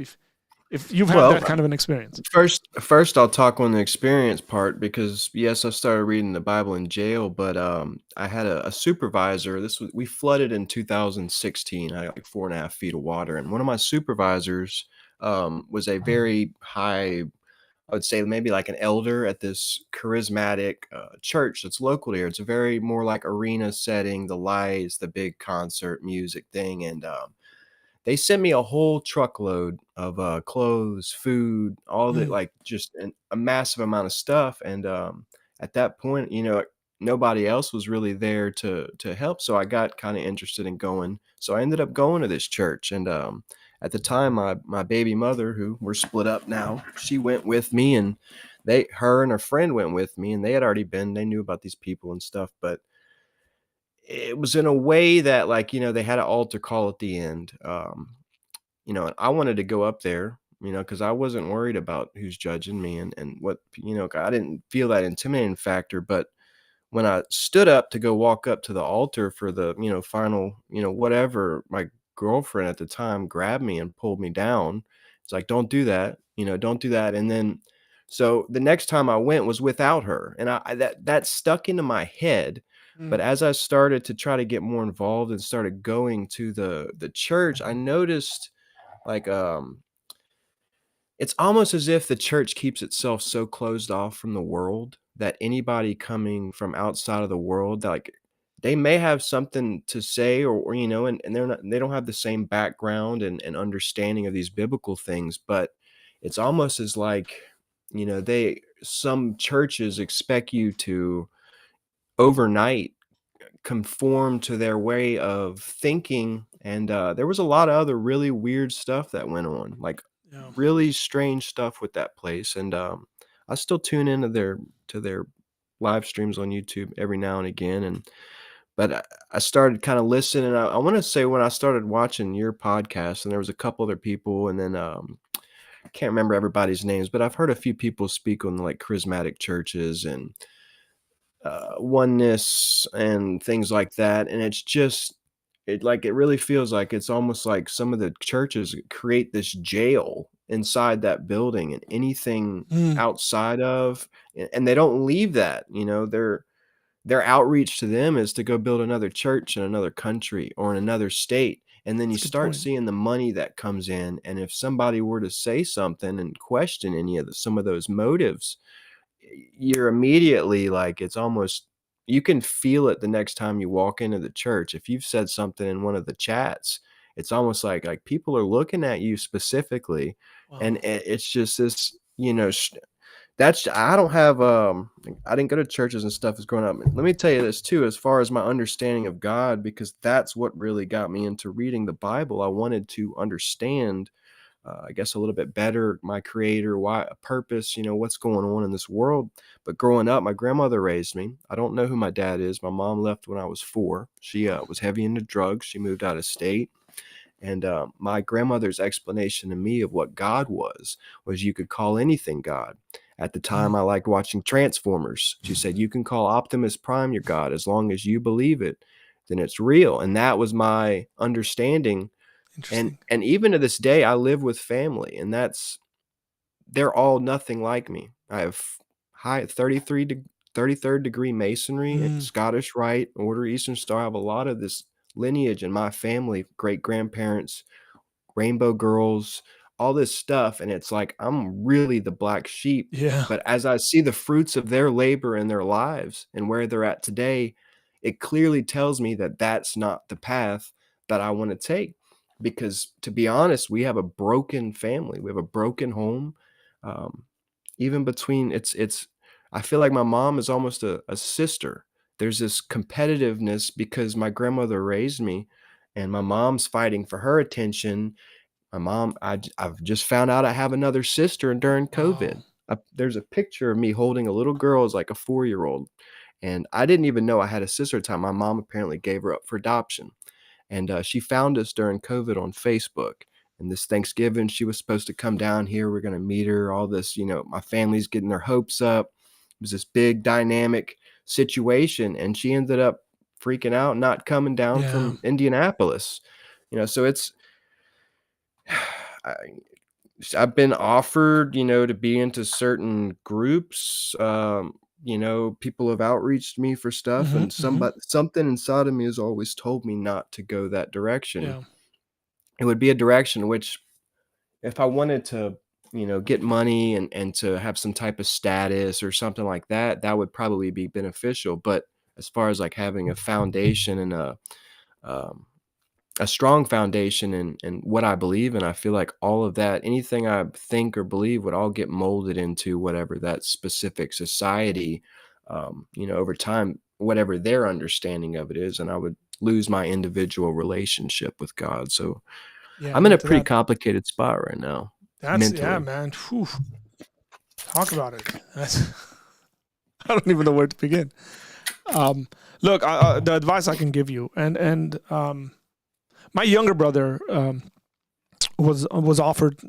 If you've had Well, that kind of an experience. first I'll talk on the experience part because yes, I started reading the Bible in jail, but I had a supervisor. We flooded in 2016. I had like 4.5 feet of water, and one of my supervisors was a very high, I would say maybe like an elder at this charismatic church that's local here. It's a very more like arena setting, the lights, the big concert music thing, and they sent me a whole truckload of, clothes, food, all the Mm, like, just a massive amount of stuff, and, at that point, nobody else was really there to help, so I got kinda interested in going. So I ended up going to this church, and, at the time, my baby mother, who we're split up now, she went with me, and her and her friend went with me, and they had already been. They knew about these people and stuff, but it was in a way that, like, they had an altar call at the end, and I wanted to go up there, because I wasn't worried about who's judging me and what, I didn't feel that intimidating factor. But when I stood up to go walk up to the altar for the, final, whatever, my girlfriend at the time grabbed me and pulled me down. It's like, don't do that, don't do that. And then, so the next time I went was without her. And that stuck into my head. But mm, as I started to try to get more involved and started going to the church, I noticed like, it's almost as if the church keeps itself so closed off from the world that anybody coming from outside of the world, like, they may have something to say, or and they don't have the same background and understanding of these biblical things, but it's almost as like, they some churches expect you to overnight conform to their way of thinking, and, there was a lot of other really weird stuff that went on, like, yeah. really strange stuff with that place, and, I still tune into their live streams on YouTube every now and again, but I started kinda listening. I wanna say when I started watching your podcast, and there was a couple other people, and then, I can't remember everybody's names, but I've heard a few people speak on, like, charismatic churches and oneness and things like that, and it's just it really feels like it's almost like some of the churches create this jail inside that building, and anything Mm, outside of and they don't leave that, their outreach to them is to go build another church in another country or in another state, and then that's you a good start point. seeing the money that comes in, and if somebody were to say something and question any of some of those motives, you're immediately like, it's almost, you can feel it the next time you walk into the church. If you've said something in one of the chats, it's almost like people are looking at you specifically, and Wow. it's just this, that's I don't have I didn't go to churches and stuff as growing up. Let me tell you this too, as far as my understanding of God, because that's what really got me into reading the Bible. I wanted to understand, I guess, a little bit better my creator, why a purpose, what's going on in this world. But growing up, my grandmother raised me. I don't know who my dad is. My mom left when I was 4. She Wow. was heavy into drugs. She moved out of state. And my grandmother's explanation to me of what God was you could call anything God. At the time, Mm, I liked watching Transformers. She said, you can call Optimus Prime your God as long as you believe it, then it's real. And that was my understanding, and interesting. even to this day, I live with family, and they're all nothing like me. I have high 33rd degree masonry, Mm, Scottish Rite, Order Eastern Star. I have a lot of this lineage in my family, great-grandparents, Rainbow Girls, all this stuff, and it's like I'm really the black sheep, yeah. but as I see the fruits of their labor in their lives and where they're at today, it clearly tells me that that's not the path that I wanna take, because, to be honest, we have a broken family, we have a broken home, um, even between it's I feel like my mom is almost a sister. There's this competitiveness because my grandmother raised me, and my mom's fighting for her attention. My mom, I've just found out I have another sister during Wow. COVID. There's a picture of me holding a little girl as like a 4-year-old, and I didn't even know I had a sister at the time. My mom apparently gave her up for adoption, and she found us during COVID on Facebook. And this Thanksgiving, she was supposed to come down here. We're gonna meet her. All this, my family's getting their hopes up. It was this big dynamic situation, and she ended up freaking out, not coming down Yeah. from Indianapolis. So it's I've been offered, to be into certain groups. People have outreached me for stuff, Mm-hmm, and mm-hmm. something inside of me has always told me not to go that direction. Yeah, It would be a direction which, if I wanted to, get money and to have some type of status or something like that, that would probably be beneficial. But as far as like having a foundation and um, a strong foundation in what I believe in, I feel like all of that, anything I think or believe would all get molded into whatever that specific society, over time, whatever their understanding of it is, and I would lose my individual relationship with God. So yeah, I'm in amen a to pretty that. complicated spot right now, Yeah, mentally. man. Whew. Talk about it. That's I don't even know where to begin. Um, Look, the advice I can give you, and my younger brother was offered,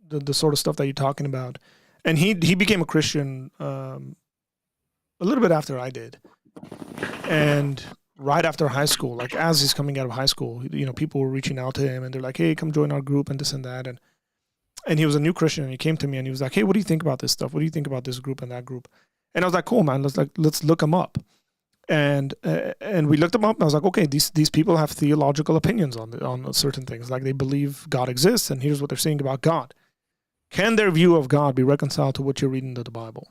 the sort of stuff that you're talking about, and he became a Christian a little bit after I did, and right after high school, like as he's coming out of high school, people were reaching out to him, and they're like, "Hey, come join our group," and this and that, and he was a new Christian, and he came to me and he was like, "Hey, what do you think about this stuff? What do you think about this group and that group?" And I was like, "Cool, man. Let's look them up." And we looked them up, and I was like, "Okay, these people have theological opinions on certain things. Like they believe God exists, and here's what they're saying about God. Can their view of God be reconciled to what you're reading in the Bible?"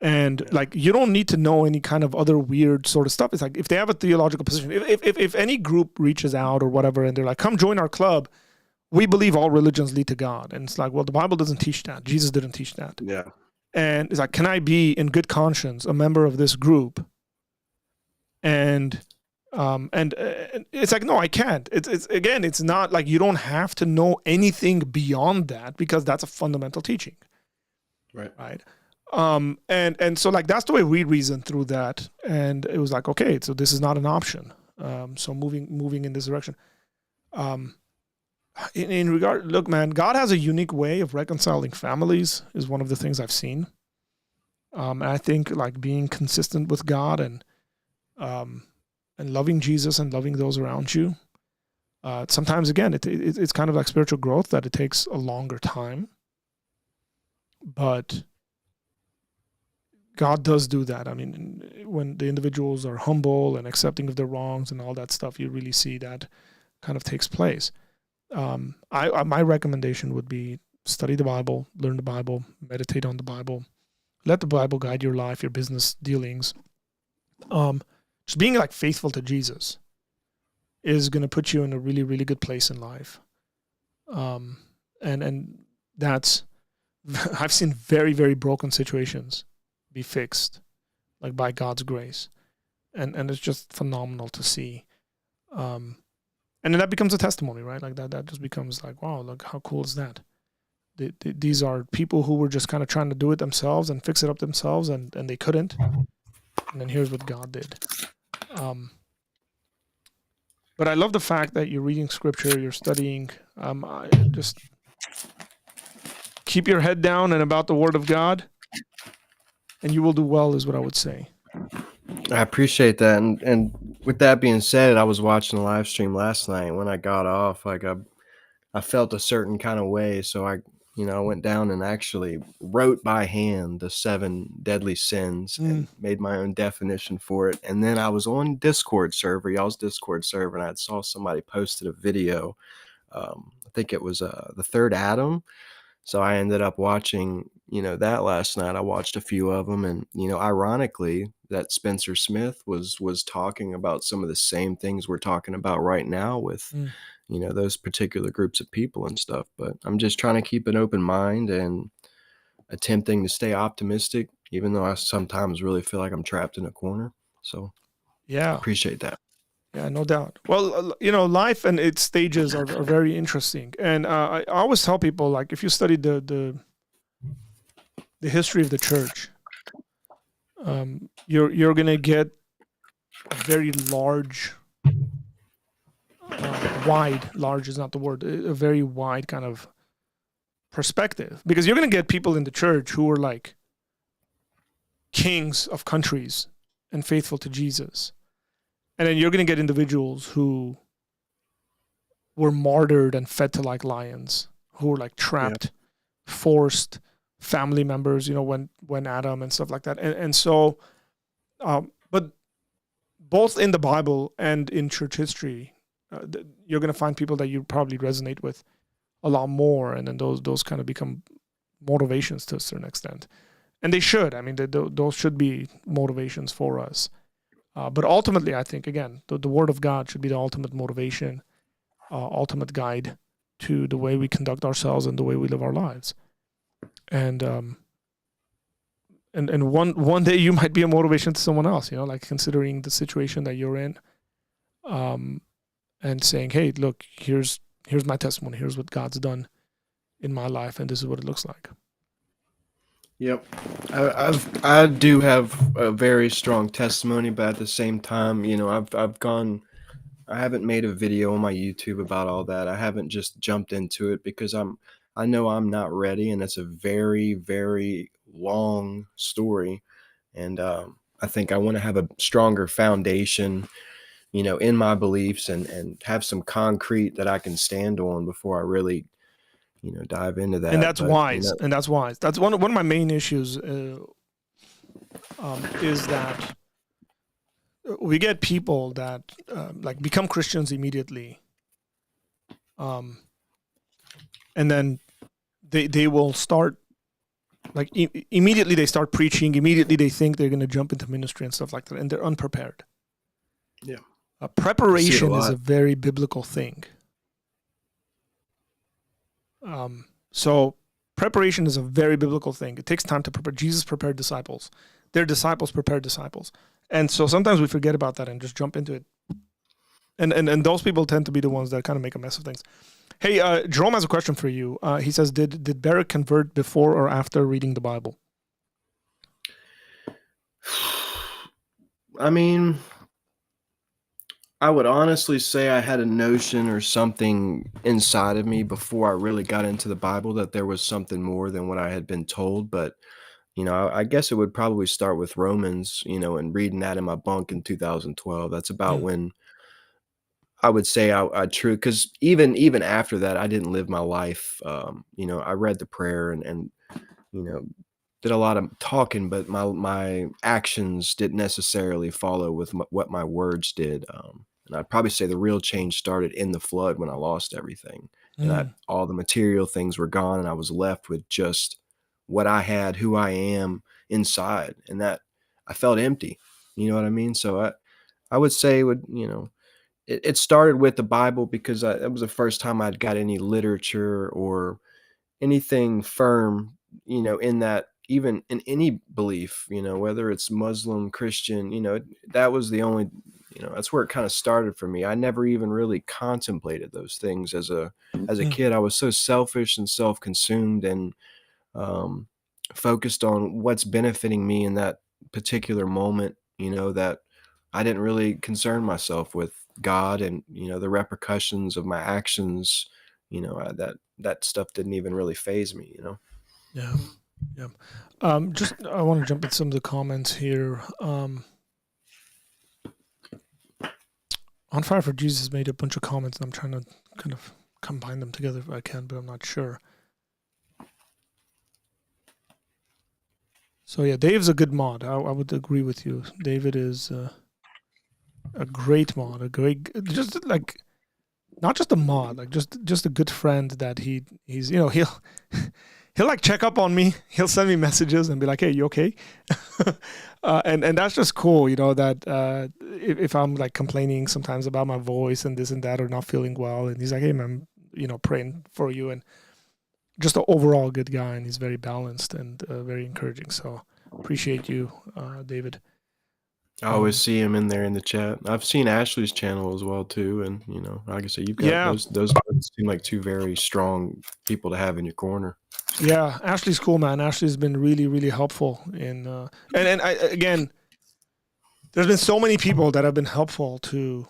And Yeah. like, you don't need to know any kind of other weird sort of stuff. It's like if they have a theological position, if any group reaches out or whatever, and they're like, "Come join our club. We believe all religions lead to God." And it's like, well, the Bible doesn't teach that. Jesus didn't teach that. Yeah. And it's like, can I be in good conscience a member of this group? And it's like, no, I can't. It's again, it's not like you don't have to know anything beyond that because that's a fundamental teaching, Right. right? And so like that's the way we reasoned through that, and it was like, okay, so this is not an option. So moving in this direction. In regard, look, man, God has a unique way of reconciling families. Is one of the things I've seen. And I think like being consistent with God um, and loving Jesus and loving those around you. Sometimes again, it's kind of like spiritual growth that it takes a longer time, but God does do that. I mean, when the individuals are humble and accepting of their wrongs and all that stuff, you really see that kind of takes place. My recommendation would be study the Bible, learn the Bible, meditate on the Bible, let the Bible guide your life, your business dealings. Just being like faithful to Jesus is going to put you in a really, really good place in life. And that's I've seen very, very broken situations be fixed, like by God's grace, and it's just phenomenal to see. And then that becomes a testimony, right? Like that just becomes like, wow, look how cool is that? These are people who were just kind of trying to do it themselves and fix it up themselves, and they couldn't. And then here's what God did. But I love the fact that you're reading scripture, you're studying. Just keep your head down and about the Word of God, and you will do well, is what I would say. I appreciate that. And with that being said, I was watching a live stream last night. When I got off, like I felt a certain kind of way. So I went down and actually wrote by hand the 7 deadly sins and made my own definition for it. And then I was on Discord server, y'all's Discord server, and I saw somebody posted a video. I think it was the third Adam. So I ended up watching, that last night. I watched a few of them, and ironically, that Spencer Smith was talking about some of the same things we're talking about right now with, those particular groups of people and stuff. But I'm just trying to keep an open mind and attempting to stay optimistic, even though I sometimes really feel like I'm trapped in a corner. So Yeah, appreciate that. yeah, no doubt. Well, life and its stages are very interesting, and I always tell people, like, if you study the history of the church, you're gonna get a very large, large is not the word, a very wide kind of perspective, because you're gonna get people in the church who are like kings of countries and faithful to Jesus, and then you're gonna get individuals who were martyred and fed to like lions, who were like Yeah. trapped, forced family members, when Adam and stuff like that. And so, but both in the Bible and in church history, you're going to find people that you probably resonate with a lot more. And then those kind of become motivations to a certain extent. And they should. I mean, those should be motivations for us. But ultimately, I think, again, the Word of God should be the ultimate motivation, ultimate guide to the way we conduct ourselves and the way we live our lives. And one day you might be a motivation to someone else, like considering the situation that you're in, and saying, hey, look, here's my testimony. Here's what God's done in my life, and this is what it looks like. Yep. I do have a very strong testimony, but at the same time, I haven't made a video on my YouTube about all that. I haven't just jumped into it because I know I'm not ready, and it's a very, very long story. And I think I want to have a stronger foundation, in my beliefs and have some concrete that I can stand on before I really, dive into that. And that's wise. And that's wise. That's one of my main issues is that we get people that like become Christians immediately, and then they will start like immediately they start preaching. Immediately they think they're going to jump into ministry and stuff like that, and they're unprepared. Yeah, preparation is a very biblical thing. So preparation is a very biblical thing. It takes time to prepare. Jesus prepared disciples. Their disciples prepared disciples. And so sometimes we forget about that and just jump into it. And those people tend to be the ones that kind of make a mess of things. Hey, Jerome has a question for you. He says, did Barrett convert before or after reading the Bible? I mean, I would honestly say I had a notion or something inside of me before I really got into the Bible that there was something more than what I had been told. But, I guess it would probably start with Romans, and reading that in my bunk in 2012. That's about when I would say I true, because even after that, I didn't live my life. I read the prayer and did a lot of talking, but my actions didn't necessarily follow with what my words did. And I'd probably say the real change started in the flood when I lost everything, and all the material things were gone, and I was left with just what I had, who I am inside, and that I felt empty. You know what I mean? So I would say it started with the Bible because it was the first time I'd got any literature or anything firm, in that, even in any belief, whether it's Muslim, Christian, that was the only, that's where it kind of started for me. I never even really contemplated those things as a kid. I was so selfish and self-consumed and focused on what's benefiting me in that particular moment, that I didn't really concern myself with God and, the repercussions of my actions, that stuff didn't even really faze me, Yeah. Yeah. I want to jump in some of the comments here. On Fire for Jesus made a bunch of comments, and I'm trying to kind of combine them together if I can, but I'm not sure. So yeah, Dave's a good mod. I would agree with you. David is a great mod, just like not just a mod, like just a good friend that he's he'll like check up on me. He'll send me messages and be like, "Hey, you okay?" and that's just cool, that if I'm like complaining sometimes about my voice and this and that or not feeling well, and he's like, "Hey, man, praying for you," and just an overall good guy, and he's very balanced and very encouraging. So appreciate you, David. I always see him in there in the chat. I've seen Ashley's channel as well too, and like I said, you've got those seem like two very strong people to have in your corner. Yeah, Ashley's cool, man. Ashley's been really, really helpful in, and again, there's been so many people that have been helpful to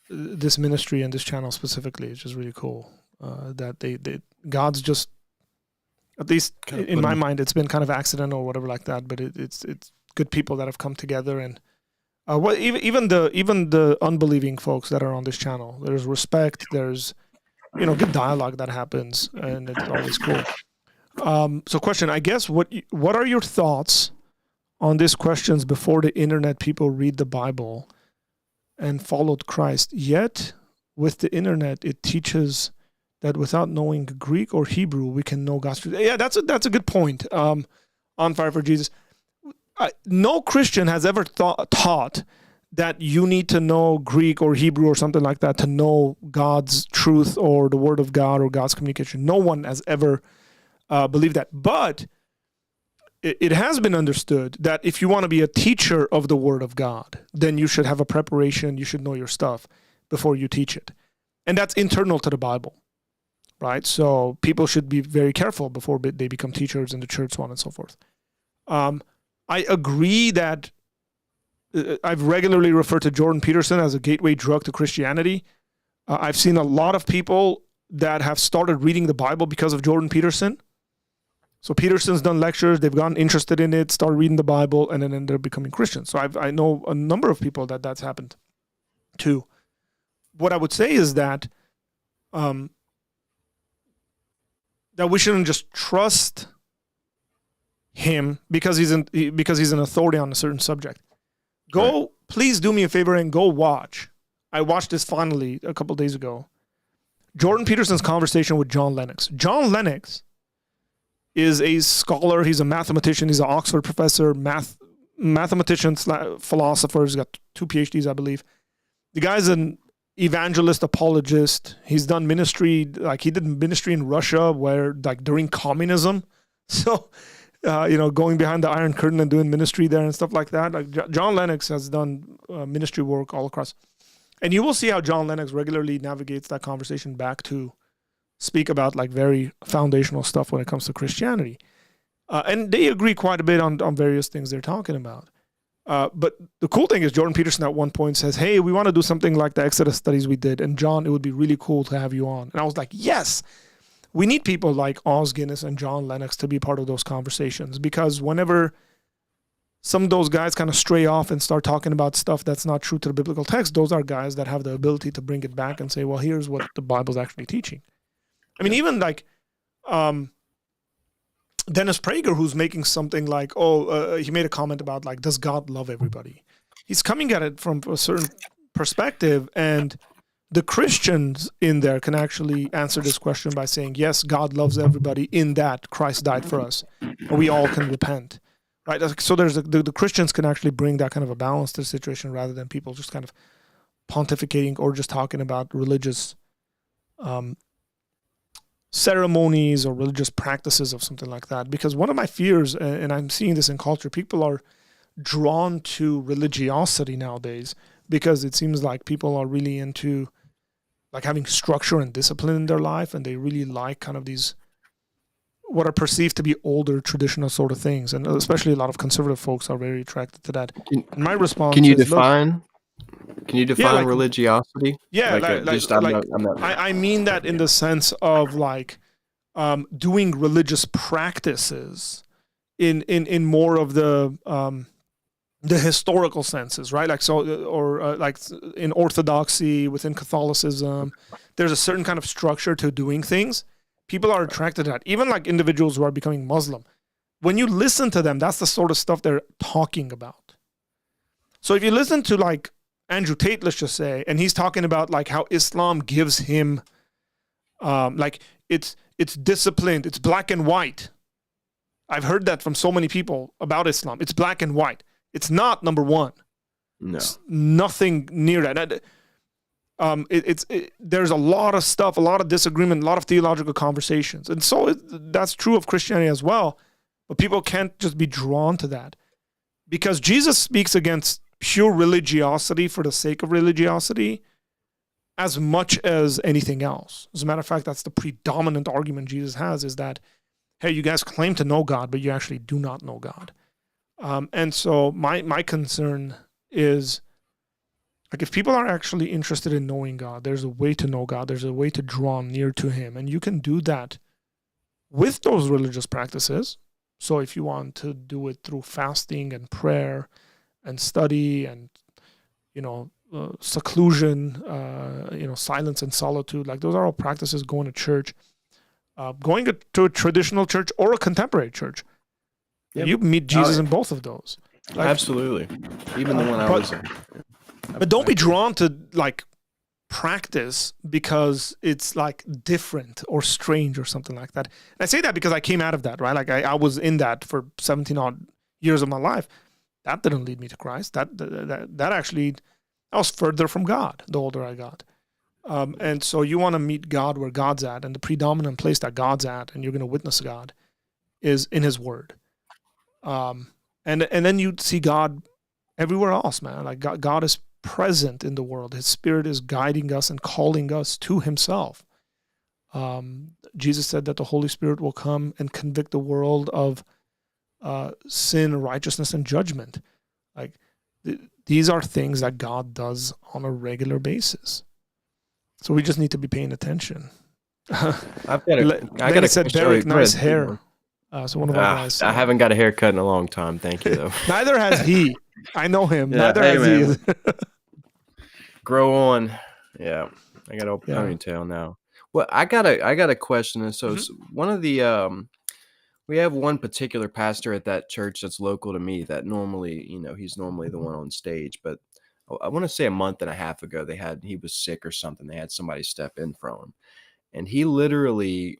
this ministry and this channel specifically. It's just really cool that they God's just, at least in my mind, it's been kind of accidental or whatever like that, but it's good people that have come together, and even the unbelieving folks that are on this channel. There's respect. There's good dialogue that happens, and it's always cool. So question, I guess, what are your thoughts on these questions before the internet people read the Bible and followed Christ? Yet, with the internet, it teaches that without knowing Greek or Hebrew, we can know God's truth. Yeah, that's a good point. On Fire for Jesus. No Christian has ever taught that you need to know Greek or Hebrew or something like that to know God's truth or the Word of God or God's communication. No one has ever believed that. But it has been understood that if you want to be a teacher of the Word of God, then you should have a preparation. You should know your stuff before you teach it. And that's internal to the Bible, right? So people should be very careful before they become teachers in the church, so on and so forth. I agree that I've regularly referred to Jordan Peterson as a gateway drug to Christianity. I've seen a lot of people that have started reading the Bible because of Jordan Peterson. So Peterson's done lectures, they've gotten interested in it, started reading the Bible, and then they're becoming Christians. So I know a number of people that's happened to. What I would say is that that we shouldn't just trust him because he's an authority on a certain subject. Please do me a favor and go watch. I watched this finally a couple days ago. Jordan Peterson's conversation with John Lennox. John Lennox is a scholar. He's a mathematician. He's an Oxford professor, mathematician, philosopher. He's got 2 PhDs, I believe. The guy's an evangelist, apologist. He's done ministry. Like he did ministry in Russia where like during communism. So, going behind the Iron Curtain and doing ministry there and stuff like that. Like John Lennox has done ministry work all across. And you will see how John Lennox regularly navigates that conversation back to speak about like very foundational stuff when it comes to Christianity. And they agree quite a bit on various things they're talking about. But the cool thing is Jordan Peterson at one point says, hey, we want to do something like the Exodus studies we did. And John, it would be really cool to have you on. And I was like, yes, we need people like Os Guinness and John Lennox to be part of those conversations, because whenever some of those guys kind of stray off and start talking about stuff that's not true to the biblical text, those are guys that have the ability to bring it back and say, well, here's what the Bible's actually teaching. I mean, even like Dennis Prager, who's making something like, he made a comment about like, does God love everybody? He's coming at it from a certain perspective, and the Christians in there can actually answer this question by saying, yes, God loves everybody in that Christ died for us, and we all can repent. Right, so there's the Christians can actually bring that kind of a balance to the situation rather than people just kind of pontificating or just talking about religious ceremonies or religious practices of something like that. Because one of my fears, and I'm seeing this in culture, people are drawn to religiosity nowadays because it seems like people are really into like having structure and discipline in their life, and they really like kind of these what are perceived to be older traditional sort of things, and especially a lot of conservative folks are very attracted to that. And my response Can you is, define like, religiosity? Yeah, I'm not. I mean that in the sense of like doing religious practices in more of the historical senses, right? Like like in Orthodoxy, within Catholicism, there's a certain kind of structure to doing things. People are attracted to that. Even like individuals who are becoming Muslim. When you listen to them, that's the sort of stuff they're talking about. So if you listen to like Andrew Tate, let's just say, and he's talking about like how Islam gives him, like it's disciplined, it's black and white. I've heard that from so many people about Islam. It's black and white. It's not, number one. No. It's nothing near that. There's a lot of stuff, a lot of disagreement, a lot of theological conversations. And so that's true of Christianity as well. But people can't just be drawn to that. Because Jesus speaks against pure religiosity for the sake of religiosity as much as anything else. As a matter of fact, that's the predominant argument Jesus has, is that, hey, you guys claim to know God, but you actually do not know God. And so my concern is, like, if people are actually interested in knowing God, there's a way to know God. There's a way to draw near to him. And you can do that with those religious practices. So if you want to do it through fasting and prayer and study and, seclusion, silence and solitude. Like those are all practices. Going to church, going to a traditional church or a contemporary church. Yep. You meet Jesus in both of those. Like, absolutely. Even the one I was in. But don't be drawn to like practice because it's like different or strange or something like that. And I say that because I came out of that, right? Like I was in that for 17 odd years of my life. That didn't lead me to Christ. That actually, I was further from God the older I got. And so you want to meet God where God's at, and the predominant place that God's at, and you're going to witness God, is in His Word. And then you see God everywhere else, man. Like God is present in the world. His Spirit is guiding us and calling us to Himself. Jesus said that the Holy Spirit will come and convict the world of sin, righteousness, and judgment. Like these are things that God does on a regular basis. So we just need to be paying attention. I got said, Derek, nice hair. So one of our guys. I haven't got a haircut in a long time. Thank you, though. Neither has he. I know him. Yeah, neither has he. Grow on. Yeah, I got a ponytail now. Well, I got a question. So one of the we have one particular pastor at that church that's local to me that normally, he's normally the one on stage. But I want to say a month and a half ago, he was sick or something. They had somebody step in for him. And he literally,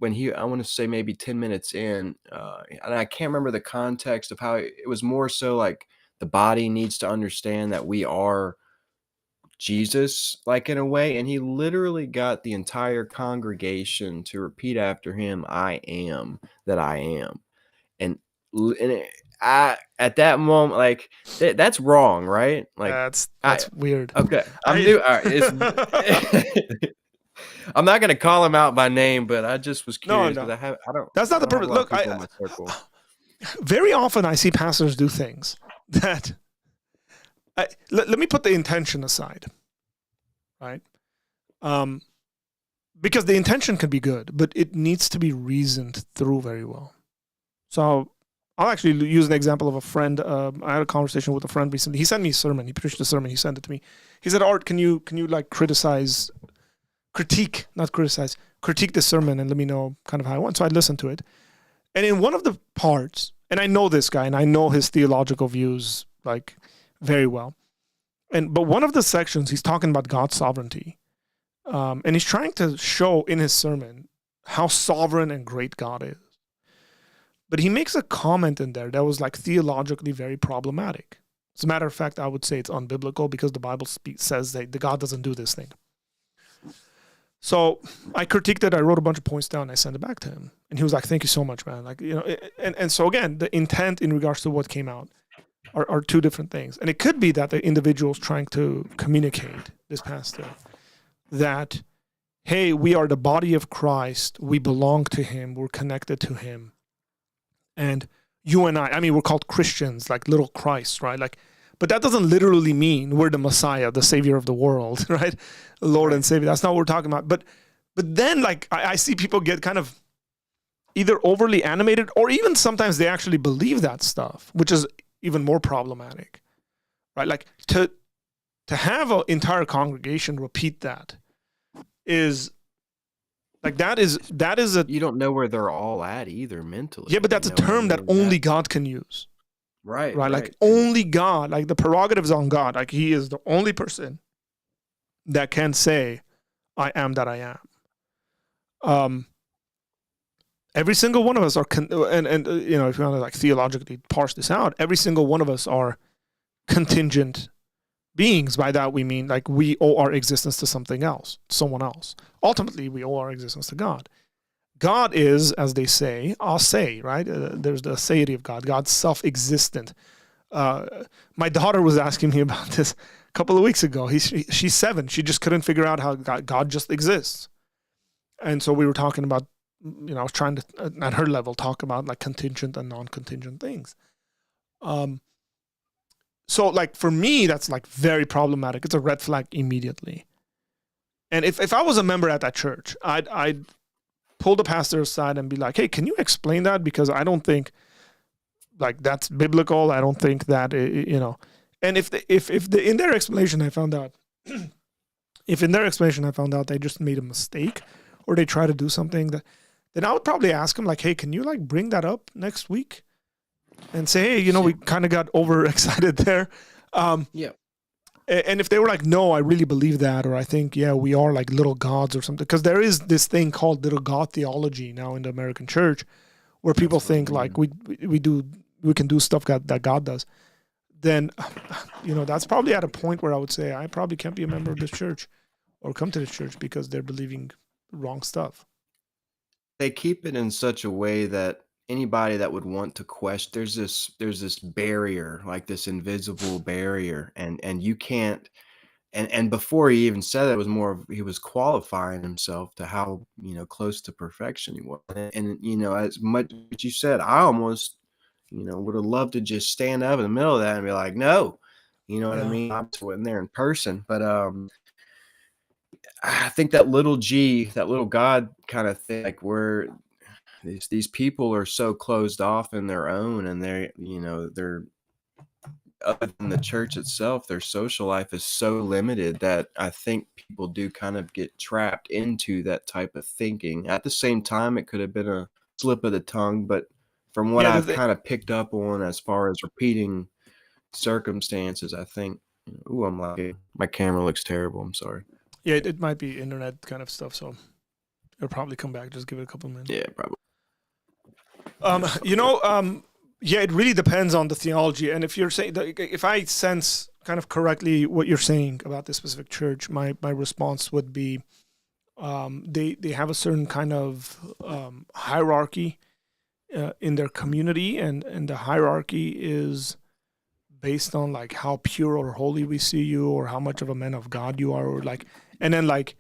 I want to say maybe 10 minutes in, and I can't remember the context of how it was more so like the body needs to understand that we are Jesus, like in a way. And he literally got the entire congregation to repeat after him, I am that I am. And at that moment, like that's wrong, right? Like that's weird. Okay. I'm not going to call him out by name, but I just was curious. No. That's not the purpose. Look, very often I see pastors do things that let me put the intention aside, right? Because the intention can be good, but it needs to be reasoned through very well. So I'll actually use an example of a friend. I had a conversation with a friend recently. He sent me a sermon. He preached a sermon. He sent it to me. He said, Art, can you like critique the sermon and let me know kind of how I went. So I listened to it. And in one of the parts, and I know this guy and I know his theological views like very well. But one of the sections, he's talking about God's sovereignty. And he's trying to show in his sermon how sovereign and great God is. But he makes a comment in there that was like theologically very problematic. As a matter of fact, I would say it's unbiblical because the Bible says that the God doesn't do this thing. So I critiqued it. I wrote a bunch of points down. And I sent it back to him, and he was like, "Thank you so much, man." Like, and so again, the intent in regards to what came out are two different things. And it could be that the individual's trying to communicate, this pastor, that, hey, we are the body of Christ. We belong to Him. We're connected to Him. And you and I mean, we're called Christians, like little Christ, right? Like, but that doesn't literally mean we're the Messiah, the Savior of the world, right? Lord and Savior. That's not what we're talking about. But then, like, I see people get kind of either overly animated or even sometimes they actually believe that stuff, which is even more problematic, right? Like, to have an entire congregation repeat that is... Like that is a... You don't know where they're all at either mentally. Yeah, but that's a term that only God can use. Right. Like only God, like the prerogative is on God. Like He is the only person that can say, I am that I am. Every single one of us are, if you want to like theologically parse this out, every single one of us are contingent beings. By that we mean like we owe our existence to something else, someone else. Ultimately, we owe our existence to God. God is, as they say, ase, right? There's the aseity of God. God's self-existent. My daughter was asking me about this a couple of weeks ago. She's 7. She just couldn't figure out how God just exists. And so we were talking about, I was trying to, at her level, talk about like contingent and non-contingent things. So like for me, that's like very problematic. It's a red flag immediately. And if I was a member at that church, I'd pull the pastor aside and be like, hey, can you explain that? Because I don't think like that's biblical. I don't think that, And if the in their explanation I found out, if in their explanation I found out they just made a mistake or they try to do something that, then I would probably ask them like, hey, can you like bring that up next week and say, hey, we kind of got overexcited there. Yeah. And if they were like, no, I really believe that, or I think, yeah, we are like little gods or something, because there is this thing called little god theology now in the American church, where people think like we can do stuff that God does. Then, that's probably at a point where I would say I probably can't be a member of this church or come to this church because they're believing wrong stuff. They keep it in such a way that anybody that would want to question, there's this barrier, like this invisible barrier, and you can't. And before he even said it was more of he was qualifying himself to how close to perfection he was. And as much as you said, I almost would have loved to just stand up in the middle of that and be like, no, you know what I mean? I wasn't there in person, but I think that little G, that little God kind of thing, like where these people are so closed off in their own, and they're other than the church itself, their social life is so limited that I think people do kind of get trapped into that type of thinking. At the same time, it could have been a slip of the tongue, but from what I've kind of picked up on as far as repeating circumstances, I think, ooh, I'm like, my camera looks terrible. I'm sorry. Yeah, it might be internet kind of stuff, so it'll probably come back. Just give it a couple minutes. Yeah, probably. Yeah, it really depends on the theology. And if you're saying, if I sense kind of correctly what you're saying about this specific church, my response would be, they have a certain kind of hierarchy in their community, and the hierarchy is based on like how pure or holy we see you, or how much of a man of God you are, or like, and then like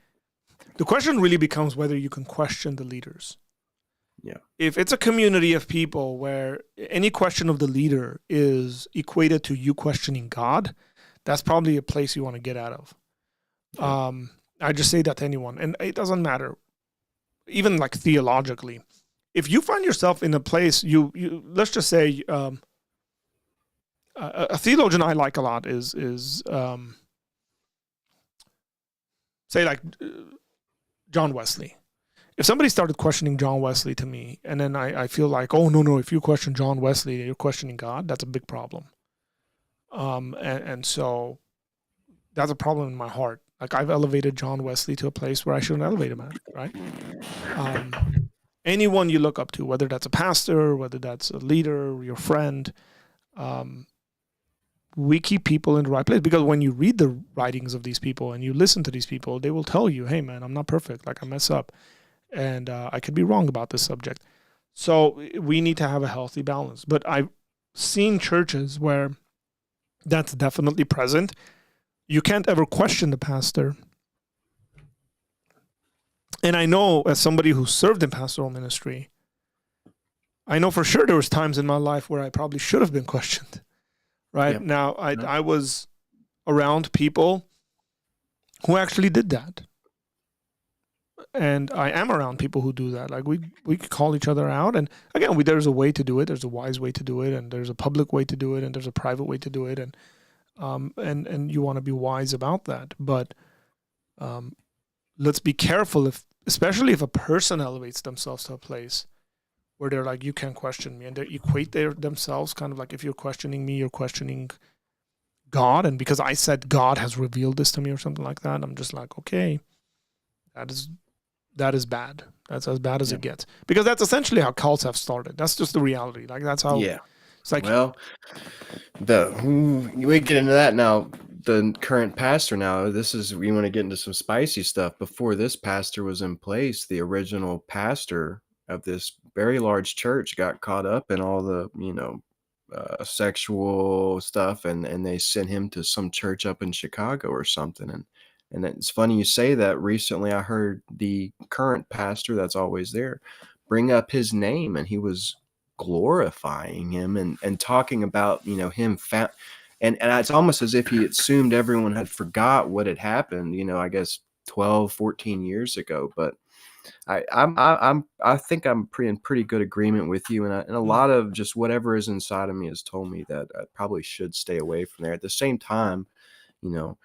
the question really becomes whether you can question the leaders. Yeah. If it's a community of people where any question of the leader is equated to you questioning God, that's probably a place you want to get out of. Yeah. I just say that to anyone, and it doesn't matter, even like theologically. If you find yourself in a place, you let's just say a theologian I like a lot is say like John Wesley. If somebody started questioning John Wesley to me, and then I feel like, oh, no, if you question John Wesley, you're questioning God, that's a big problem. And so that's a problem in my heart. Like, I've elevated John Wesley to a place where I shouldn't elevate him at, right? Anyone you look up to, whether that's a pastor, whether that's a leader, your friend, we keep people in the right place, because when you read the writings of these people and you listen to these people, they will tell you, hey, man, I'm not perfect. Like, I mess up. And I could be wrong about this subject. So we need to have a healthy balance. But I've seen churches where that's definitely present. You can't ever question the pastor. And I know, as somebody who served in pastoral ministry, I know for sure there was times in my life where I probably should have been questioned. Right? Yep. Now, I was around people who actually did that. And I am around people who do that. Like we call each other out, and again, there's a way to do it. There's a wise way to do it, and there's a public way to do it, and there's a private way to do it, and you want to be wise about that. But let's be careful, especially if a person elevates themselves to a place where they're like, you can't question me, and they equate themselves kind of like, if you're questioning me, you're questioning God, and because I said God has revealed this to me or something like that, I'm just like, okay, that is bad. That's as bad as it gets. Because that's essentially how cults have started. That's just the reality. Like, that's how. Yeah. It's like, well, we get into that now. The current pastor now, we want to get into some spicy stuff. Before this pastor was in place, the original pastor of this very large church got caught up in all the, sexual stuff, and they sent him to some church up in Chicago or something. And it's funny you say that. Recently, I heard the current pastor that's always there bring up his name, and he was glorifying him and talking about, him. And it's almost as if he assumed everyone had forgot what had happened, I guess 12, 14 years ago. But I think I'm in pretty good agreement with you, and a Mm. lot of just whatever is inside of me has told me that I probably should stay away from there. At the same time, you know,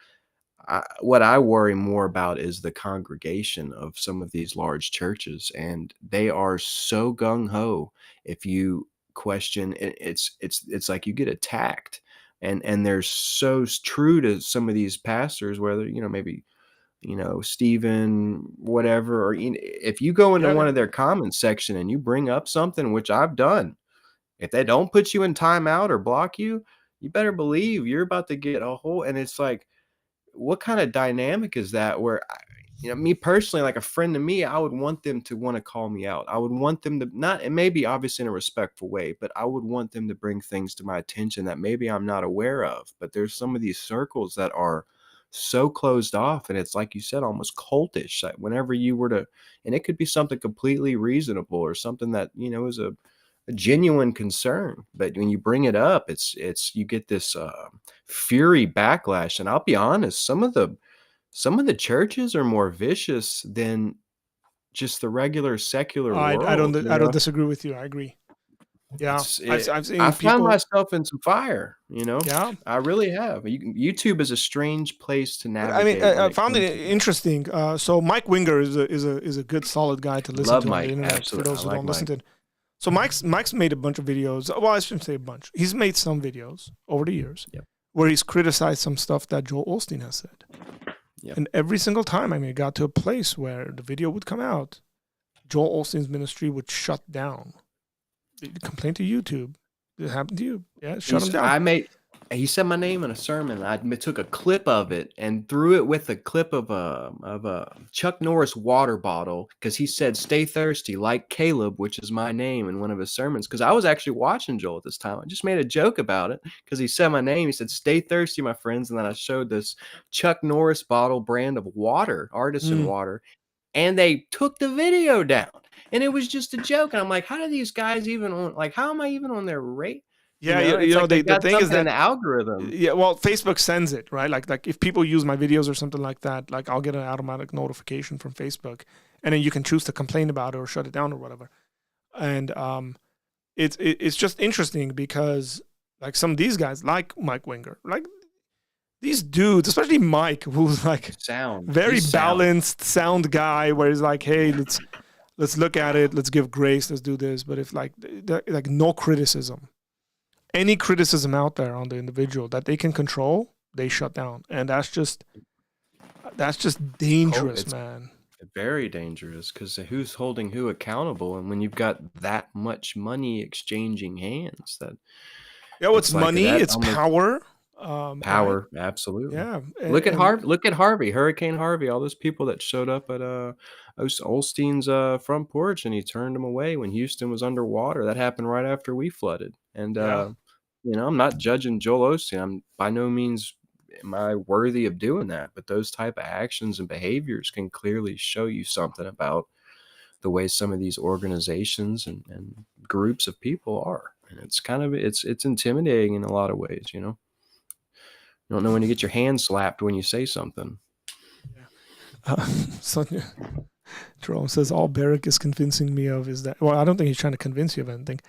what I worry more about is the congregation of some of these large churches, and they are so gung ho. If you question it, it's like you get attacked, and they're so true to some of these pastors, whether maybe Stephen, whatever, or if you go into Yeah, one yeah. of their comments section and you bring up something, which I've done, if they don't put you in timeout or block you, you better believe you're about to get a whole. And it's like, what kind of dynamic is that? Where me personally, like a friend to me, I would want them to want to call me out. I would want them to not, and maybe obviously in a respectful way, but I would want them to bring things to my attention that maybe I'm not aware of. But there's some of these circles that are so closed off, and it's like you said, almost cultish. That whenever you were to, and it could be something completely reasonable or something that is a genuine concern, but when you bring it up, it's you get this fury backlash. And I'll be honest, some of the churches are more vicious than just the regular secular I world. don't disagree with you. I agree. Yeah, I've I seen found people. myself in some fire. Yeah, I really have. YouTube is a strange place to but I mean, navigate when I it found comes it to that. interesting. So Mike Winger is a good solid guy to listen Love to on the Mike, internet. For absolutely. I those who like don't listen Mike. to it, so Mike's made a bunch of videos. Well, I shouldn't say a bunch. He's made some videos over the years Yep. where he's criticized some stuff that Joel Osteen has said. Yep. And every single time, I mean, it got to a place where the video would come out, Joel Osteen's ministry would shut down. Complain to YouTube. Did it happen to you? Yeah, shut him down. He said my name in a sermon. I took a clip of it and threw it with a clip of a Chuck Norris water bottle, because he said "Stay thirsty like Caleb," which is my name, in one of his sermons. Because I was actually watching Joel at this time. I just made a joke about it because he said my name. He said "Stay thirsty, my friends," and then I showed this Chuck Norris bottle brand of water, artisan Mm. water, and they took the video down. And it was just a joke. And I'm like, how do these guys even how am I even on their rate? Yeah, It's like they the got thing is something in that the algorithm. yeah, well, Facebook sends it, right? Like if people use my videos or something like that, like I'll get an automatic notification from Facebook, and then you can choose to complain about it or shut it down or whatever. And it's just interesting because like some of these guys, like Mike Winger, like these dudes, especially Mike, who's like very He's sound. balanced, sound guy, where he's like, hey, let's look at it, let's give grace, let's do this. But if like no criticism, any criticism out there on the individual that they can control, they shut down, and that's just dangerous, It's man. very dangerous, because who's holding who accountable? And when you've got that much money exchanging hands, that Yeah, well, it's it's like money, that it's almost power, right? power. Absolutely. Yeah, Look at and Harvey. Look at Harvey, Hurricane Harvey. All those people that showed up at Olstein's front porch, and he turned them away when Houston was underwater. That happened right after we flooded. And yeah, I'm not judging Joel Osteen. I'm by no means am I worthy of doing that. But those type of actions and behaviors can clearly show you something about the way some of these organizations and groups of people are. And it's kind of it's intimidating in a lot of ways. You don't know when you get your hand slapped when you say something. yeah. Sonia Jerome says all Barrick is convincing me of is that, well, I don't think he's trying to convince you of anything,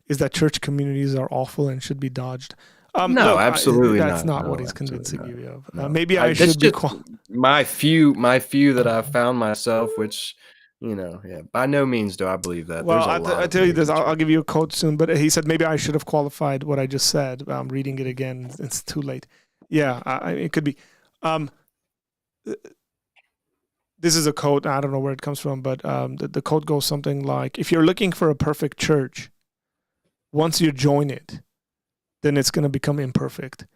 is that church communities are awful and should be dodged. No, Look, absolutely that's not. not what No, he's absolutely convincing not. you of. No, Maybe I that's should be. just my few that I've found myself, which yeah. By no means do I believe that. Well, There's a lot I of tell you this, amazing I'll churches. give you a quote soon, but he said maybe I should have qualified what I just said. I'm reading it again. It's too late. Yeah, it could be. Um, this is a quote. I don't know where it comes from, but the quote goes something like, if you're looking for a perfect church, once you join it, then it's going to become imperfect,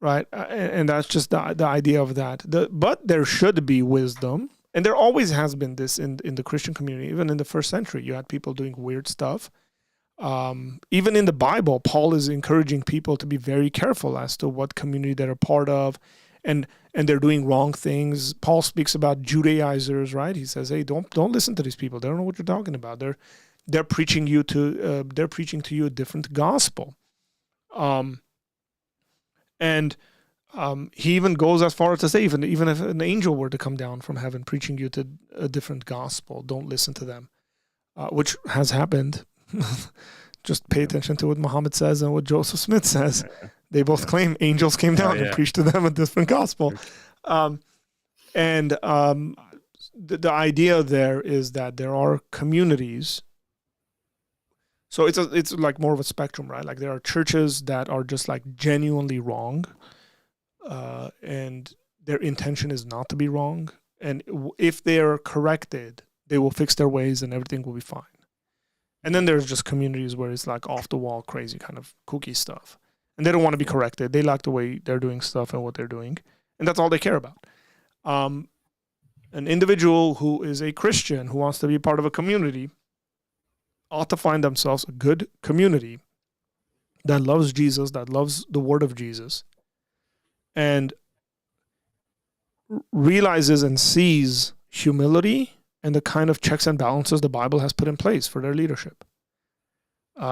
right? And that's just the idea of that. But there should be wisdom, and there always has been this in the Christian community. Even in the first century, you had people doing weird stuff. Even in the Bible, Paul is encouraging people to be very careful as to what community they're a part of, and they're doing wrong things. Paul speaks about Judaizers, right? He says, "Hey, don't listen to these people. They don't know what you're talking about. They're preaching to you a different gospel." And He even goes as far as to say, even if an angel were to come down from heaven preaching you to a different gospel, don't listen to them, which has happened. Just pay attention to what Muhammad says and what Joseph Smith says. They both claim angels came down and preached to them a different gospel. The idea there is that there are communities. So it's like more of a spectrum, right? Like there are churches that are just like genuinely wrong, and their intention is not to be wrong. And if they are corrected, they will fix their ways and everything will be fine. And then there's just communities where it's like off the wall, crazy kind of kooky stuff. And they don't want to be corrected. They like the way they're doing stuff and what they're doing. And that's all they care about. An individual who is a Christian who wants to be part of a community ought to find themselves a good community that loves Jesus, that loves the word of Jesus, and realizes and sees humility and the kind of checks and balances the Bible has put in place for their leadership.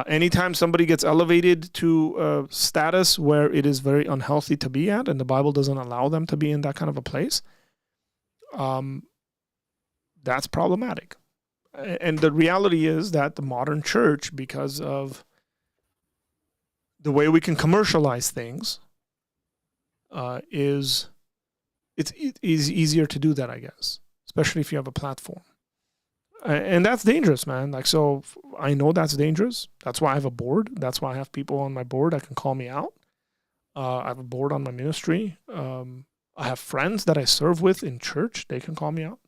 Anytime somebody gets elevated to a status where it is very unhealthy to be at, and the Bible doesn't allow them to be in that kind of a place, that's problematic. And the reality is that the modern church, because of the way we can commercialize things, it's easier to do that, I guess, especially if you have a platform. And that's dangerous, man. Like, so I know that's dangerous. That's why I have a board. That's why I have people on my board that can call me out. I have a board on my ministry. I have friends that I serve with in church. They can call me out.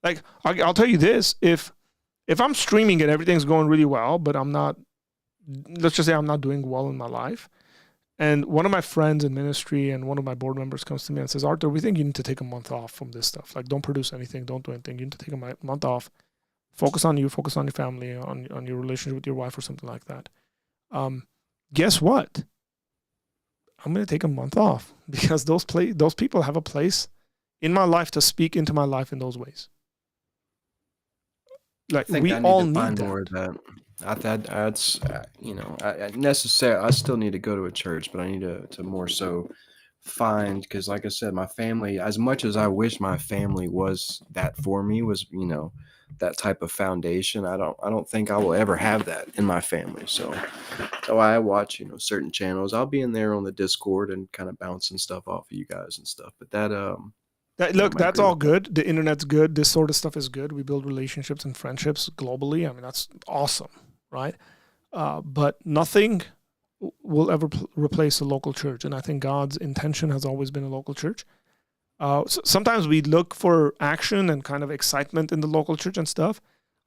Like, I'll tell you this, if I'm streaming and everything's going really well, but I'm not, let's just say I'm not doing well in my life, and one of my friends in ministry and one of my board members comes to me and says, Arthur, we think you need to take a month off from this stuff. Like, don't produce anything, don't do anything. You need to take a month off. Focus on you, focus on your family, on your relationship with your wife or something like that. Guess what? I'm going to take a month off because those people have a place in my life to speak into my life in those ways. Like, we all need that. More of that. That's I still need to go to a church, but I need to more so find, because like I said, my family, as much as I wish my family was that for me, was that type of foundation, I don't think I will ever have that in my family. So I watch certain channels. I'll be in there on the Discord and kind of bouncing stuff off of you guys and stuff, but that's all good. The internet's good. This sort of stuff is good. We build relationships and friendships globally. I mean, that's awesome, right? But nothing will ever replace a local church. And I think God's intention has always been a local church. Sometimes we look for action and kind of excitement in the local church and stuff.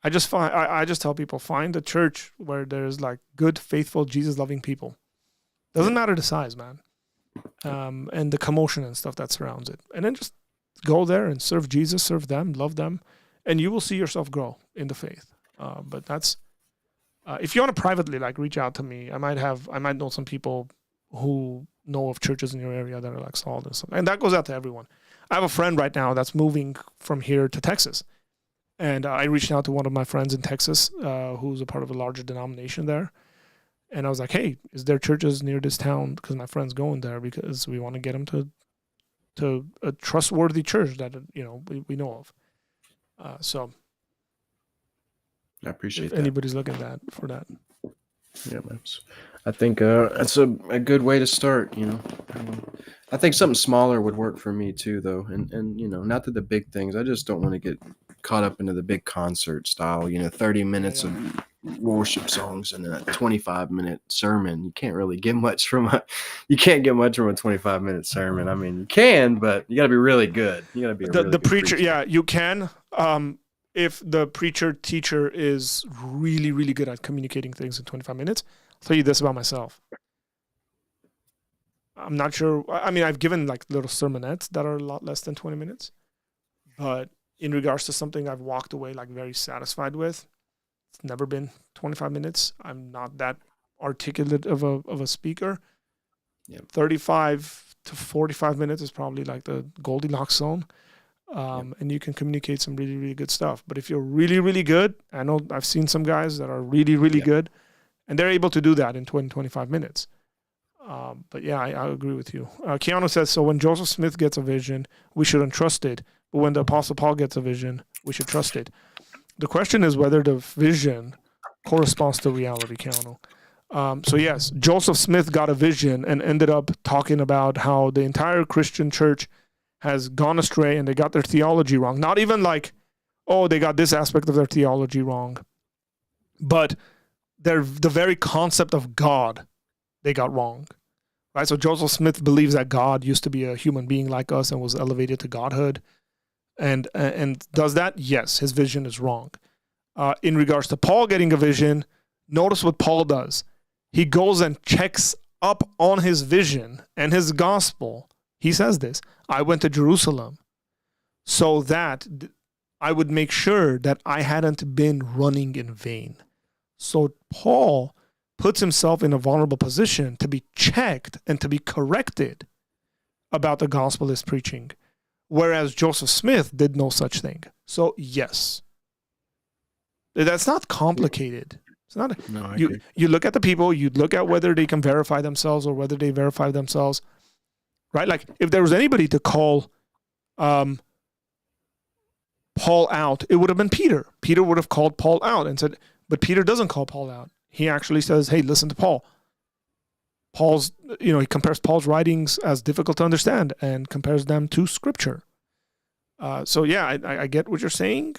I just tell people, find a church where there's like good, faithful, Jesus-loving people. Doesn't matter the size, man. And the commotion and stuff that surrounds it. And then just go there and serve Jesus, serve them, love them, and you will see yourself grow in the faith. But that's, if you want to privately like reach out to me, I might know some people who know of churches in your area that are like solid and stuff. And that goes out to everyone. I have a friend right now that's moving from here to Texas. And I reached out to one of my friends in Texas, who's a part of a larger denomination there. And I was like, hey, is there churches near this town? Because my friend's going there because we want to get him to a trustworthy church that, we know of. So I appreciate that. Anybody's looking for that. Yeah, I think that's a good way to start. I think something smaller would work for me too, though. And not that the big things. I just don't want to get caught up into the big concert style. 30 minutes of worship songs and then a 25-minute sermon. You can't really get much from a 25-minute sermon. I mean, you can, but you got to be really good. You got to be the preacher. Yeah, you can. If the teacher is really, really good at communicating things in 25 minutes, I'll tell you this about myself. I'm not sure. I mean, I've given like little sermonettes that are a lot less than 20 minutes. But in regards to something I've walked away like very satisfied with, it's never been 25 minutes. I'm not that articulate of a speaker. Yep. 35 to 45 minutes is probably like the Goldilocks zone. And you can communicate some really, really good stuff. But if you're really, really good, I know I've seen some guys that are really, really good, and they're able to do that in 20, 25 minutes. But yeah, I agree with you. Keanu says, so when Joseph Smith gets a vision, we shouldn't trust it. But when the Apostle Paul gets a vision, we should trust it. The question is whether the vision corresponds to reality, Keanu. So yes, Joseph Smith got a vision and ended up talking about how the entire Christian church has gone astray and they got their theology wrong. Not even like, oh, they got this aspect of their theology wrong, but the very concept of God they got wrong. Right? So Joseph Smith believes that God used to be a human being like us and was elevated to godhood. And does that? Yes, his vision is wrong. In regards to Paul getting a vision, notice what Paul does. He goes and checks up on his vision and his gospel. He says this, I went to Jerusalem so that I would make sure that I hadn't been running in vain. So Paul puts himself in a vulnerable position to be checked and to be corrected about the gospel he's preaching. Whereas Joseph Smith did no such thing. So yes, that's not complicated. It's not. You look at the people. You look at whether they can verify themselves or whether they verify themselves, right? Like if there was anybody to call Paul out, it would have been Peter. Peter would have called Paul out and said, but Peter doesn't call Paul out. He actually says, "Hey, listen to Paul." He compares Paul's writings as difficult to understand and compares them to Scripture. So yeah, I get what you're saying,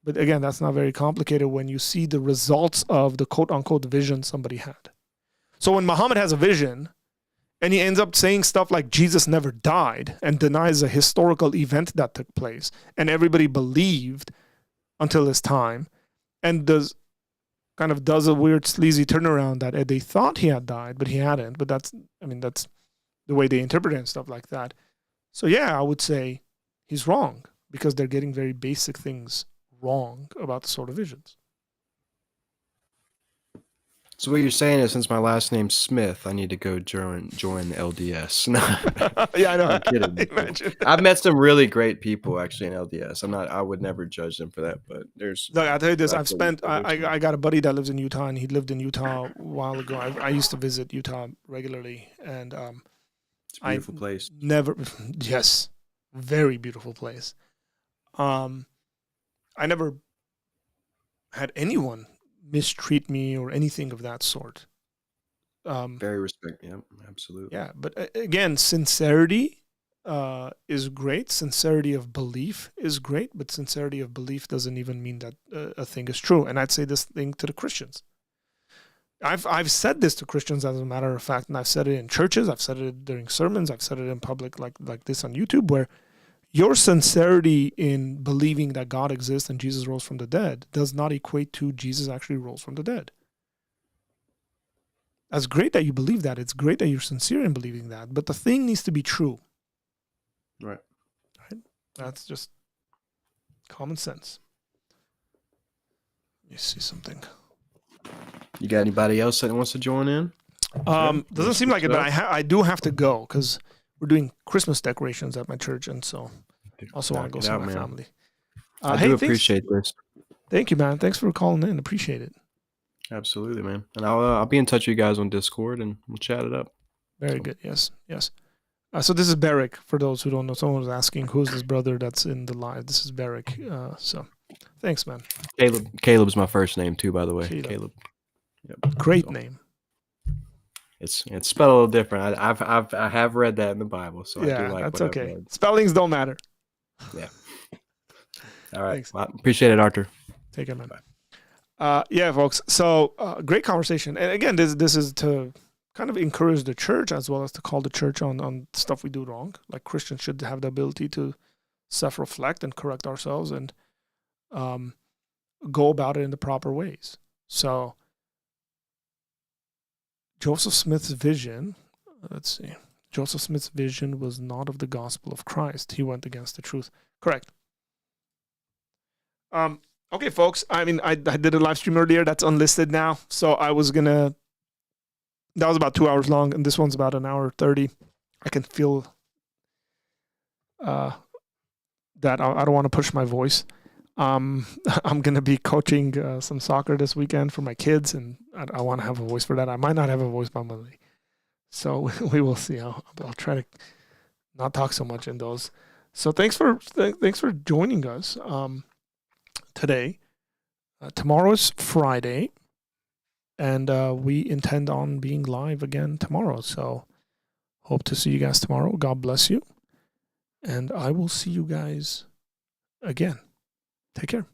but again, that's not very complicated when you see the results of the quote-unquote vision somebody had. So when Muhammad has a vision, and he ends up saying stuff like Jesus never died and denies a historical event that took place, and everybody believed until his time, and does a weird sleazy turnaround that they thought he had died, but he hadn't. But that's the way they interpret it and stuff like that. So yeah, I would say he's wrong because they're getting very basic things wrong about the sort of visions. So what you're saying is, since my last name's Smith, I need to go join the LDS. Yeah, I know. I'm kidding. Imagine. I've met some really great people actually in LDS. I would never judge them for that, but there's. Look, I'll tell you this. I got a buddy that lives in Utah, and he lived in Utah a while ago. I used to visit Utah regularly, and it's a beautiful place. Yes, very beautiful place. I never had anyone mistreat me or anything of that sort. Very respect, yeah, absolutely. Yeah, but again, sincerity is great. Sincerity of belief is great, but sincerity of belief doesn't even mean that a thing is true. And I'd say this thing to the Christians. I've said this to Christians as a matter of fact, and I've said it in churches, I've said it during sermons, I've said it in public like this on YouTube, where your sincerity in believing that God exists and Jesus rose from the dead does not equate to Jesus actually rose from the dead. That's great that you believe that. It's great that you're sincere in believing that, but the thing needs to be true. Right? That's just common sense. Let me see something. You got anybody else that wants to join in? Doesn't seem like it, but I do have to go because we're doing Christmas decorations at my church, and so also want to go see my family. I do appreciate this. Thank you, man. Thanks for calling in. Appreciate it. Absolutely, man. And I'll be in touch with you guys on Discord, and we'll chat it up. Very good. Yes. So this is Barrick. For those who don't know, someone was asking who's this brother that's in the live. This is Barrick. So thanks, man. Caleb's my first name too, by the way. Caleb. Yep. Great name. It's spelled a little different. I have read that in the Bible, so yeah, I do like that's what okay. I've read. Spellings don't matter. Yeah. All right. Well, appreciate it, Arthur. Take care, man. Yeah, folks. So great conversation, and again, this is to kind of encourage the church as well as to call the church on stuff we do wrong. Like Christians should have the ability to self-reflect and correct ourselves and go about it in the proper ways. So Joseph Smith's vision, Joseph Smith's vision was not of the gospel of Christ. He went against the truth. Correct. Okay, folks. I did a live stream earlier. That's unlisted now. So that was about 2 hours long, and this one's about an hour 30. I can feel that I don't want to push my voice. I'm going to be coaching some soccer this weekend for my kids, and I want to have a voice for that. I might not have a voice by Monday. So we will see. I'll try to not talk so much in those. So thanks for joining us today. Tomorrow is Friday, and we intend on being live again tomorrow. So hope to see you guys tomorrow. God bless you, and I will see you guys again. Take care.